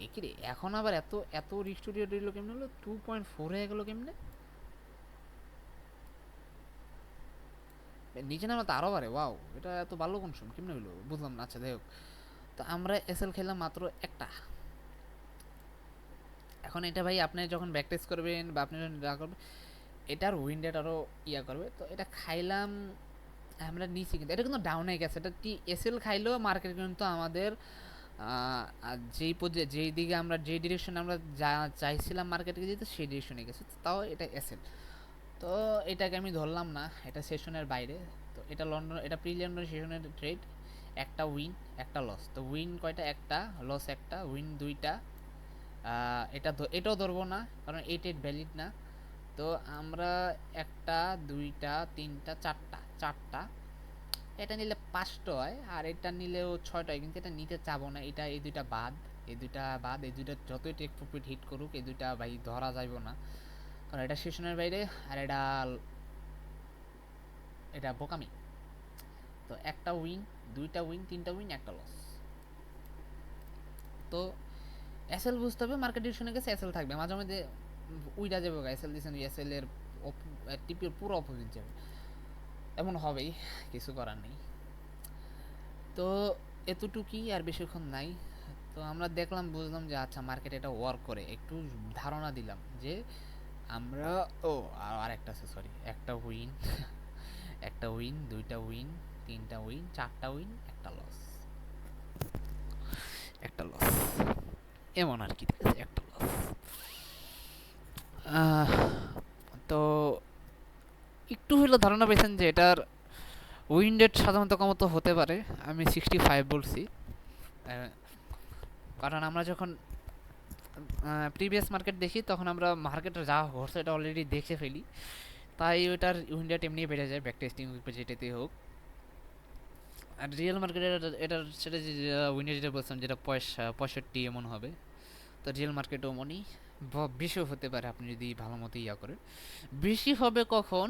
একিরে এখন আবার এত এত রিস্টোরিও দিল কেমনে হলো, 2.4 হয়ে গেল কেমনে, নিচে নামা তো আরও বাড়ে, ওয়াও, এটা এত ভালো কোন সময় কেমনে হইলো বুঝলাম না। আচ্ছা যাই হোক, তো আমরা এসএল খেলাম মাত্র একটা। এখন এটা ভাই আপনি যখন ব্যাক টেস্ট করবেন বা আপনি যখন যা করবেন, এটার উইন রেট আরও করবে। তো এটা খাইলাম আমরা নিচে, কিন্তু এটা কিন্তু ডাউনে গেছে, এটা কি এসএল খাইলেও মার্কেট কিন্তু আমাদের যেই দিকে আমরা যে ডিরেকশনে আমরা চাইছিলাম মার্কেটে যেতে সেই ডিরেকশনে গেছে, তাও এটা এসএল। তো এটাকে আমি ধরলাম না, এটা সেশনের বাইরে। তো এটা এটা প্রি লন্ডন সেশনের ট্রেড, একটা উইন একটা লস। তো উইন কয়টা, একটা, লস একটা, উইন 2টা। এটাও ধরবো না কারণ এই ট্রেড ভ্যালিড না। তো আমরা 1 2 3 4 চারটা এটা নিলে 5টা হয় আর এটা নিলেও 6টা হয়, কিন্তু এটা নিতে চাবো না। এটা এই দুইটা বাদ, এই দুইটা যতই টেক প্রফিট হিট করুক এই দুইটা ভাই ধরা যাইব না, কারণ এটা সেশনের বাইরে আর এটা বোকামি। তো একটা উইন, দুইটা উইন, তিনটা উইন, একটা লস। তো এসএল বুঝতে হবে, মার্কেট ডিরেকশনে গেছে এসএল থাকবে, মাঝে মধ্যে উইডা যাবে, এসএল দিয়েছেন, এসএল এর টিপির পুরো অপোজিট যাবে, এমন হবেই, কিছু করার নেই। তো এতটুকুই, আর বেশিক্ষণ নাই। তো আমরা দেখলাম, বুঝলাম যে আচ্ছা মার্কেট এটা ওয়ার্ক করে, একটু ধারণা দিলাম যে আমরা আর একটা আছে, সরি, একটা উইন একটা উইন, দুইটা উইন, তিনটা উইন, চারটা উইন, একটা লস এমন আর কি, ঠিক আছে, একটা লস। তো একটু হইলেও ধারণা পেয়েছেন যে এটার উইন রেট সাধারণত কমতো হতে পারে। আমি 65 বলছি, কারণ আমরা যখন প্রিভিয়াস মার্কেট দেখি তখন আমরা মার্কেটে যা ঘটছে এটা অলরেডি দেখে ফেলি, তাই ওটার উইন রেট এমনি বেড়ে যায়, ব্যাক টেস্টিং যেটাতেই হোক। আর রিয়েল মার্কেটে এটার সেটা যে উইন রেট যেটা বলছিলাম, যেটা 65 এমন হবে। তো রিয়েল মার্কেটও মনি বেশিও হতে পারে আপনি যদি ভালো মতো ইয়া করেন। বেশি হবে কখন,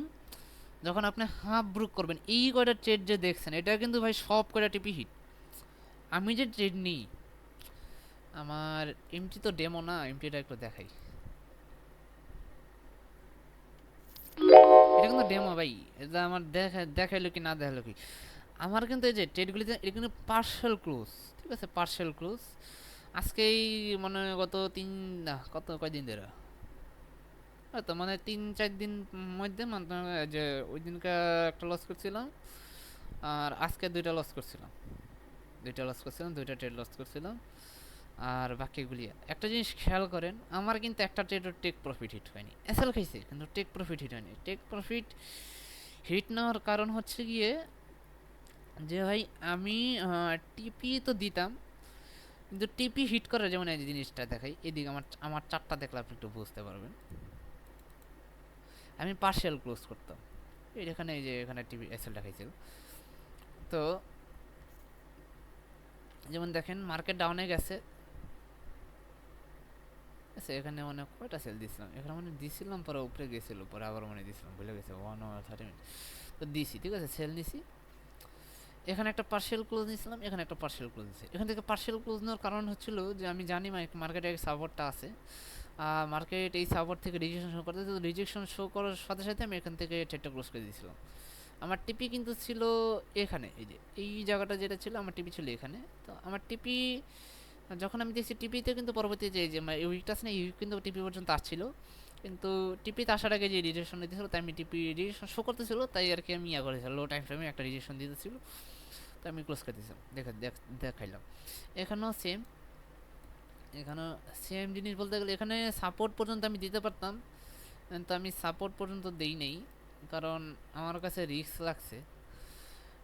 যখন আপনি হাফ ব্রুক করবেন। এই কয়টা ট্রেড যে দেখছেন এটা কিন্তু ভাই সব কয়টা টিপি হিট। আমি যে ট্রেড নিই, আমার এমটি তো ডেমো না, এমটিটা একটু দেখাই। এটা কিন্তু ডেমো ভাই, এটা আমার দেখাইলো কি না দেখাইলো কি, আমার কিন্তু এই যে ট্রেডগুলিতে এটা কিন্তু পার্শাল ক্লোজ, ঠিক আছে, পার্শাল ক্লোজ। আজকেই মানে গত কয়দিন ধরে, তো মানে 3-4 দিন মধ্যে মানে যে ওই দিনকে একটা লস করছিলাম, আর আজকে দুইটা ট্রেড লস করছিলাম। আর বাকিগুলি একটা জিনিস খেয়াল করেন, আমার কিন্তু একটা ট্রেডও টেক প্রফিট হিট হয়নি। এসএল খাইছে কিন্তু টেক প্রফিট হিট হয়নি। টেক প্রফিট হিট নেওয়ার কারণ হচ্ছে গিয়ে যে ভাই আমি টিপি তো দিতাম, কিন্তু টিপি হিট করে, যেমন এই জিনিসটা দেখাই, এদিকে আমার চারটা দেখলে আপনি একটু বুঝতে পারবেন। আমি পার্শিয়াল ক্লোজ করতাম, এখানে এই যে এখানে টিভি এসএল দেখাইছিল। তো যেমন দেখেন মার্কেট ডাউনে গেছে, আচ্ছা এখানে মানে কয়টা সেল দিছিলাম, এখানে মানে দিছিলাম, পরে উপরে গেছিল, পরে আবার মানে দিছিলাম, ভুলে গেছে 1 hour 30 minutes। তো দিছি, ঠিক আছে, সেল নিছি। এখানে একটা পার্শিয়াল ক্লোজ নিয়েছিলাম, এখানে একটা পার্শিয়াল ক্লোজ নিয়েছি। এখান থেকে পার্শিয়াল ক্লোজ নেওয়ার কারণ হচ্ছিল যে আমি জানি মার্কেটে সাপোর্টটা আছে, মার্কেট এই সাপোর্ট থেকে রিজেকশন শো করতে, তো রিজেকশন শো করার সাথে সাথে আমি এখান থেকে ট্রেডটা ক্লোজ করে দিয়েছিলাম। আমার টিপি কিন্তু ছিল এখানে, এই যে এই জায়গাটা যেটা ছিল আমার টিপি ছিল এখানে। তো আমার টিপি যখন আমি দেখছি টিপিতে কিন্তু পরবর্তী যে এই উইকটা আছে না, এই উইক কিন্তু টিপি পর্যন্ত আসছিল, কিন্তু টিপিতে আসার আগে যে রিজেকশন দিতেছিল, তাই আমি টিপি রিজেকশন শো করতেছিল, তাই আর কি আমি ইয়া করেছিলাম, লো টাইম ফ্রেমে একটা রিজেকশন দিতেছিল, তো আমি ক্লোজ করে দিয়েছিলাম। দেখাইলাম এখানেও সেম, এখানেও সেম জিনিস বলতে গেলে এখানে সাপোর্ট পর্যন্ত আমি দিতে পারতাম, কিন্তু আমি সাপোর্ট পর্যন্ত দেই নেই, কারণ আমার কাছে রিস্ক লাগছে।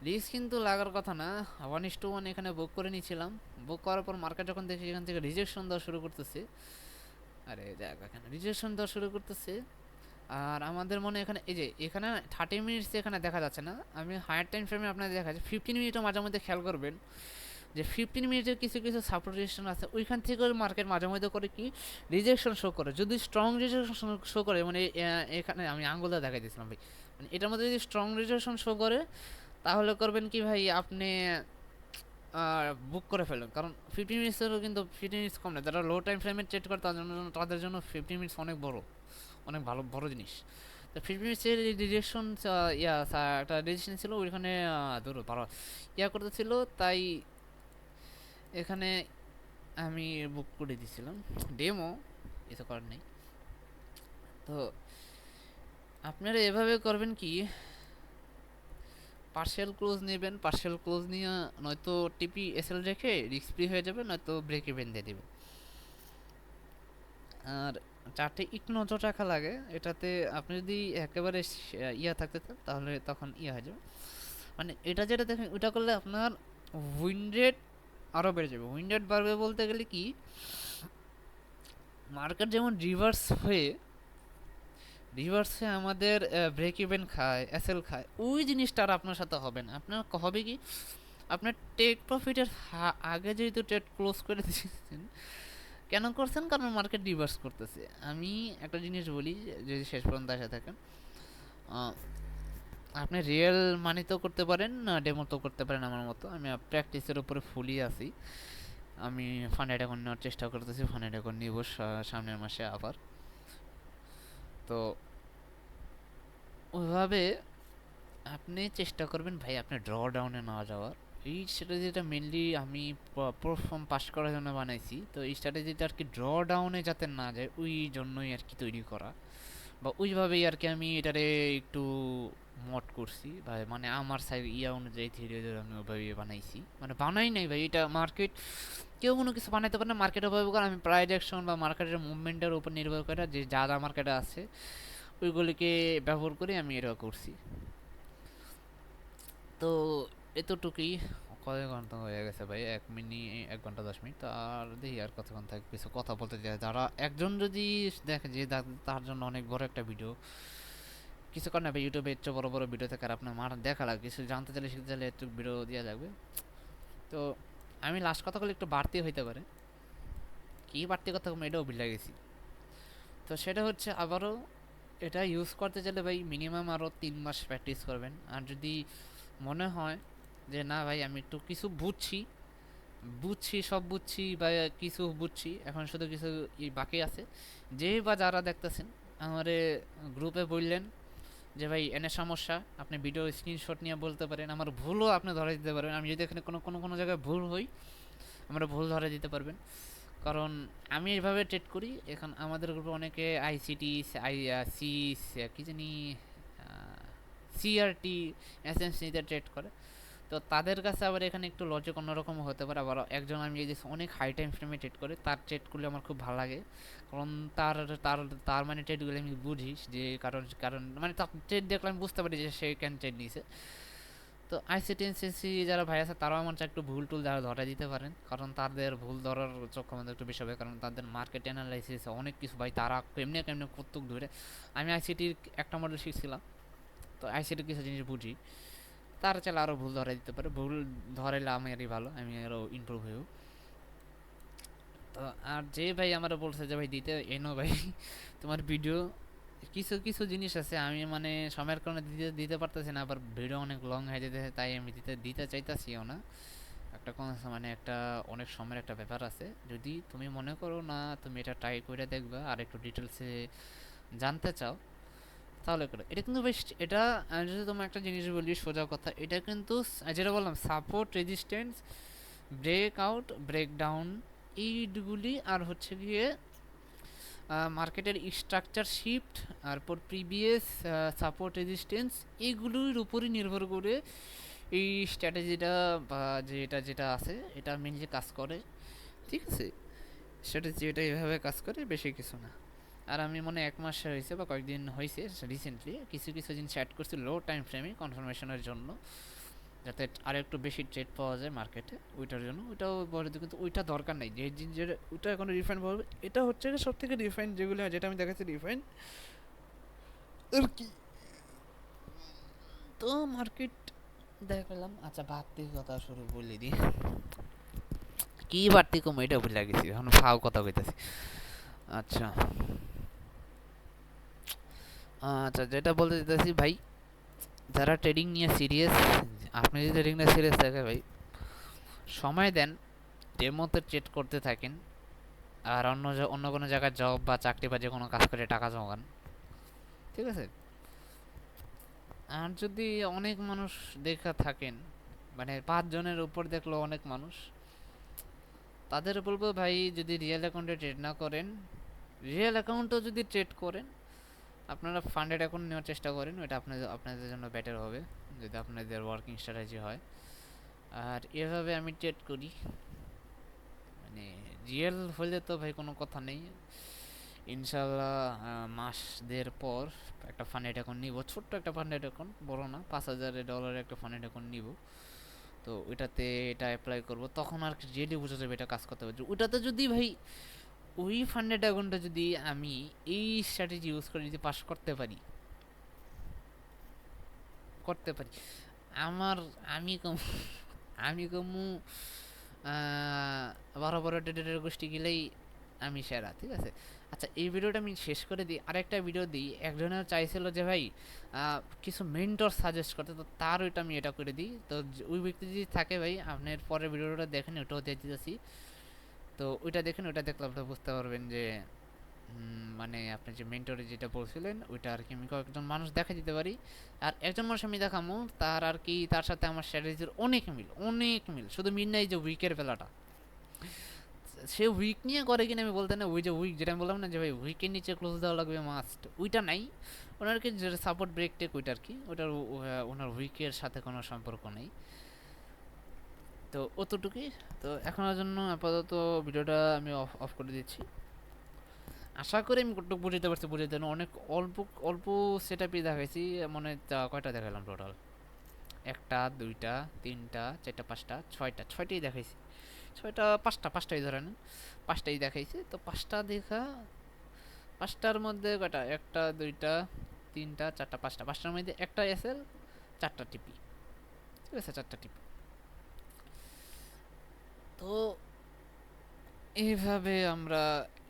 রিস্ক কিন্তু লাগার কথা না, 1:1 এখানে বুক করে নিয়েছিলাম। বুক করার পর মার্কেট যখন দেখি এখান থেকে রিজেকশন দেওয়া শুরু করতেছে, এখানে রিজেকশন দেওয়া শুরু করতেছে, আর আমাদের মনে এখানে এই যে এখানে 30 মিনিটস এখানে দেখা যাচ্ছে না, আমি হায়ার টাইম ফ্রেমে আপনাদের দেখা যাচ্ছে 15 মিনিটও মাঝে মধ্যে খেয়াল করবেন যে 15 মিনিটের কিছু কিছু সাপোর্ট রেজিস্ট্যান্স আছে, ওইখান থেকে মার্কেট মাঝে মধ্যে করে কি রিজেকশন শো করে। যদি স্ট্রং রিজেকশন শো করে, মানে এখানে আমি আঙ্গুলটা দেখাই দিয়েছিলাম ভাই, মানে এটার মধ্যে যদি স্ট্রং রিজেকশন শো করে, তাহলে করবেন কি ভাই, আপনি বুক করে ফেলেন, কারণ 15 মিনিটসেরও কিন্তু 15 মিনিটস কম না, যারা লো টাইম ফ্রেমে ট্রেড করে তাদের জন্য 15 মিনিটস অনেক বড় জিনিস। তো 15 মিনিটসের রিজেকশন একটা রেজিস্ট্যান্স ছিল, ওইখানে ধরো বারো করতেছিল, তাই এখানে আমি বুক করে দিয়েছিলাম ডেমো, কিছু করার নেই। তো আপনারা এভাবে করবেন কি, পার্শিয়াল ক্লোজ নেবেন, পার্শিয়াল ক্লোজ নিয়ে নয়তো টিপি এসএল রেখে রিস্ক ফ্রি হয়ে যাবে, নয়তো ব্রেক ইভেন দিয়ে দেবেন। আর চারটে একটু নজর রাখা লাগে, এটাতে আপনি যদি একেবারে ইয়া থাকতে চান তাহলে তখন ইয়া হয়ে যাবে, মানে এটা যেটা দেখেন ওটা করলে আপনার উইন রেট আরও বেড়ে যাবে। উইন রেট বাড়বে বলতে গেলে কি, মার্কেট যেমন রিভার্স হয়ে রিভার্সে আমাদের ব্রেক ইভেন খায়, এসএল খায়, ওই জিনিসটা আর আপনার সাথে হবে না। আপনার হবে কি, আপনার টেক প্রফিটের আগে যেহেতু ট্রেড ক্লোজ করে দিয়েছেন, কেন করছেন? কারণ মার্কেট রিভার্স করতেছে। আমি একটা জিনিস বলি, যদি শেষ পর্যন্ত আসা থাকেন, আপনি রিয়েল মানিতেও করতে পারেন, ডেমোতেও করতে পারেন। আমার মতো আমি প্র্যাকটিসের উপরে ফুলই আছি। আমি ফান্ডেড এখন নেওয়ার চেষ্টা করতেছি, ফান্ডেড এখন নিব সামনের মাসে আবার। তো ওইভাবে আপনি চেষ্টা করবেন ভাই আপনি ড্র ডাউনে না যাওয়ার। এই স্ট্র্যাটেজিটা মেনলি আমি প্রফর্ম পাস করার জন্য বানাইছি। তো এই স্ট্র্যাটেজিটা আর কি ড্র ডাউনে যাতে না যায় ওই জন্যই আর কি তৈরি করা, বা ওইভাবেই আর কি আমি এটারে একটু মড করছি ভাই, মানে আমার সাইড অনুযায়ী থিওরি আমি ওইভাবে বানাইছি। মানে বানাই নাই ভাই, এটা মার্কেট কেউ কোনো কিছু বানাইতে পারে না, মার্কেট ওভাবে করে। আমি প্রাইস অ্যাকশন বা মার্কেটের মুভমেন্টের উপর নির্ভর করে যে যা যা মার্কেটে আছে ওইগুলিকে ব্যবহার করে আমি এটা করছি। তো এতটুকুই। কয় ঘন্টা হয়ে গেছে ভাই? 1 ঘন্টা 10 মিনিট। আর দেখি আর কতক্ষণ থাকে, কিছু কথা বলতে চাই। যারা একজন যদি দেখে যে তার জন্য অনেক বড় একটা ভিডিও, কিছু কারণে ভাই ইউটিউবে এত বড় বড় ভিডিও থাকে আর আপনার দেখা লাগে, কিছু জানতে চাইলে শিখতে চাইলে একটু ভিডিও দেওয়া লাগবে। তো আমি লাস্ট কথা বলে একটু বাড়তি হইতে পারে, কি বাড়তি কথা আমি এটাও ভুলে গেছি। তো সেটা হচ্ছে আবারও এটা ইউজ করতে চাইলে ভাই মিনিমাম আরও 3 মাস প্র্যাকটিস করবেন। আর যদি মনে হয় যে না ভাই আমি একটু কিছু বুঝছি, সব বুঝছি বা কিছু বুঝছি, এখন শুধু কিছু বাকি আছে, যে বা যারা দেখতেছেন আমারে গ্রুপে বললেন যে ভাই এনে সমস্যা, আপনি ভিডিও স্ক্রিনশট নিয়ে বলতে পারেন, আমার ভুলও আপনি ধরে দিতে পারবেন। আমি যদি এখানে কোনো কোনো কোনো জায়গায় ভুল হই, আমরা ভুল ধরে দিতে পারবেন। কারণ আমি এইভাবে ট্রেড করি। এখন আমাদের গ্রুপে অনেকে আইসিটি, সি, কি জানি, সিআরটি, এসএমসিতে ট্রেড করে। তো তাদের কাছে আবার এখানে একটু লজিক অন্যরকম হতে পারে। আবার একজন আমি এই যে অনেক হাই টাইম ফ্রেমে ট্রেড করে, তার ট্রেডগুলো আমার খুব ভালো লাগে। কারণ তার তার তার মানে ট্রেডগুলো আমি বুঝি যে কারণ কারণ মানে তার ট্রেড দেখলে আমি বুঝতে পারি যে সে কেন ট্রেড নিয়েছে। তো আইসিটি এনসিসি যারা ভাই আছে তারাও আমার একটু ভুল টুল যারা ধরে দিতে পারেন, কারণ তাদের ভুল ধরার চক্ষু আমাদের একটু বেশি হবে, কারণ তাদের মার্কেট অ্যানালাইসিস অনেক কিছু ভাই, তারা কেমনে কেমনে কতক ধরে। আমি আইসিটির একটা মডেল শিখছিলাম, তো আইসিটির কিছু জিনিস বুঝি, তার চাইলে আরও ভুল ধরে দিতে পারে। ভুল ধরাইলে আমারই ভালো, আমি আরও ইমপ্রুভ হইব। তো আর যে ভাই আমারও বলছে যে ভাই দিতে এনো ভাই তোমার ভিডিও, কিছু কিছু জিনিস আছে আমি মানে সময়ের কারণে দিতে দিতে পারতেছি না, আবার ভিডিও অনেক লং হয়ে যেতেছে, তাই আমি দিতে দিতে চাইতাছিও না। একটা কোন মানে একটা অনেক সময়ের একটা ব্যাপার আছে। যদি তুমি মনে করো না তুমি এটা ট্রাই করে দেখবা আর একটু ডিটেলসে জানতে চাও, তাহলে করে এটা কিন্তু বেশ। এটা যদি তোমার একটা জিনিস বলি সোজা কথা, এটা কিন্তু যেটা বললাম support, resistance, break out, break down, এইগুলি আর হচ্ছে গিয়ে মার্কেটের স্ট্রাকচার শিফট, তারপর প্রিভিয়াস সাপোর্ট, রেজিস্ট্যান্স, এইগুলোর উপরই নির্ভর করে এই স্ট্র্যাটেজিটা বা যেটা যেটা আছে এটা মেনলি কাজ করে। ঠিক আছে, স্ট্র্যাটেজি এটা এভাবে কাজ করে, বেশি কিছু না। আর আমি মনে 1 মাস হয়েছে বা কয়েকদিন হয়েছে রিসেন্টলি কিছু কিছু জিনিস অ্যাড করছি লো টাইম ফ্রেমে কনফার্মেশনের জন্য, যাতে আর একটু বেশি ট্রেড পাওয়া যায় মার্কেটে, ওইটার জন্য। ওইটাও বলে দিই, কিন্তু ওইটা দরকার নেই যে যেটা ওইটা এখন রিফাইন পাবে। এটা হচ্ছে সব থেকে রিফাইন যেগুলো, যেটা আমি দেখাচ্ছি রিফাইন আর কি। তো মার্কেট দেখালাম। আচ্ছা বাড়তি কথা শুরু বলে দিই, কি বাড়তি কম এটা ভুলে গেছি, এখন ফাও কথা কইতাছি। আচ্ছা আচ্ছা, যেটা বলতে দিতেছি ভাই, যারা ট্রেডিং নিয়ে সিরিয়াস, আপনি যদি ট্রেডিং নিয়ে সিরিয়াস থাকে ভাই, সময় দেন, ডেমোতে ট্রেড করতে থাকেন, আর অন্য কোনো জায়গায় জব বা চাকরি বা যে কোনো কাজ করে টাকা জমান। ঠিক আছে, আর যদি অনেক মানুষ দেখা থাকেন, মানে 5 জনের উপর দেখলো অনেক মানুষ, তাদের বলবো ভাই যদি রিয়েল অ্যাকাউন্টে ট্রেড না করেন, রিয়েল অ্যাকাউন্টও যদি ট্রেড করেন, আপনারা ফান্ডেড অ্যাকাউন্ট নেওয়ার চেষ্টা করেন, ওটা আপনাদের জন্য বেটার হবে যদি আপনাদের ওয়ার্কিং স্ট্র্যাটেজি হয়। আর এভাবে আমি ট্রেড করি, মানে রিয়েল হলে তো ভাই কোনো কথা নেই। ইনশাল্লাহ মাস দেড় পর একটা ফান্ডেড অ্যাকাউন্ট নিব, ছোট্ট একটা ফান্ডেড অ্যাকাউন্ট, বড় না, $5,000 একটা ফান্ডেড অ্যাকাউন্ট নিব। তো ওইটাতে এটা অ্যাপ্লাই করব, তখন আর কি রিয়েলি বোঝা যাবে এটা কাজ করতে পারবে। ওইটাতে যদি ভাই ওই ফান্ডেড ড্রাগনটা যদি আমি এই স্ট্র্যাটেজি ইউজ করে যদি পাস করতে পারি, আমার আমি কম আমি কমু বড় বড় ডেটের গোষ্ঠী গেলেই আমি সেরা, ঠিক আছে। আচ্ছা, এই ভিডিওটা আমি শেষ করে দিই, আরেকটা ভিডিও দিই। একজনের চাইছিল যে ভাই কিছু মেন্টর সাজেস্ট করতে, তো তার ওইটা আমি এটা করে দিই। তো ওই ব্যক্তি যদি থাকে ভাই, আপনার পরের ভিডিওটা দেখেন, ওটাও দিয়ে দিতেছি। তো ওইটা দেখেন, ওইটা দেখলে আপনি বুঝতে পারবেন যে মানে আপনি যে মেন্টরে যেটা বলছিলেন ওইটা আর কি আমি কয়েকজন মানুষ দেখা দিতে পারি। আর একজন মানুষ আমি দেখামো, তার আর কি তার সাথে আমার স্ট্র্যাটেজির অনেক মিল। শুধু মিল নাই যে উইকের বেলাটা, সে উইক নিয়ে করে কিনা আমি বলতে না, ওই যে উইক যেটা আমি বললাম না যে ভাই উইকের নিচে ক্লোজ দেওয়া লাগবে মাস্ট, ওইটা নাই ওনার কি, যে সাপোর্ট ব্রেক টেক ওইটা আর কি, ওটার ওনার উইকের সাথে কোনো সম্পর্ক নেই। তো অতটুকুই। তো এখনের জন্য আপাতত ভিডিওটা আমি অফ করে দিচ্ছি। আশা করি আমি কতটুকু বুঝাতে পারছি, বুঝাতে না, অনেক অল্প অল্প সেট আপই দেখাইছি। মনে হয় কয়টা দেখালাম টোটাল, একটা দুইটা তিনটা চারটা পাঁচটা ছয়টাই দেখাইছি, পাঁচটাই ধরে নেন, পাঁচটাই দেখাইছি। তো পাঁচটা দেখা, পাঁচটার মধ্যে কয়টা, একটা দুইটা তিনটা চারটা পাঁচটার মধ্যে একটা এসএল, চারটা টিপি, ঠিক আছে, চারটা টিপি। তো এইভাবে আমরা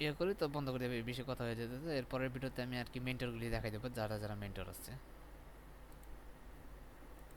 ইয়ে করি। তো বন্ধ করে দেবে, বেশি কথা হয়ে যেতে। এরপরের ভিডিওতে আমি আর কি মেন্টরগুলি দেখাই দেবো, যারা যারা মেন্টর আছে।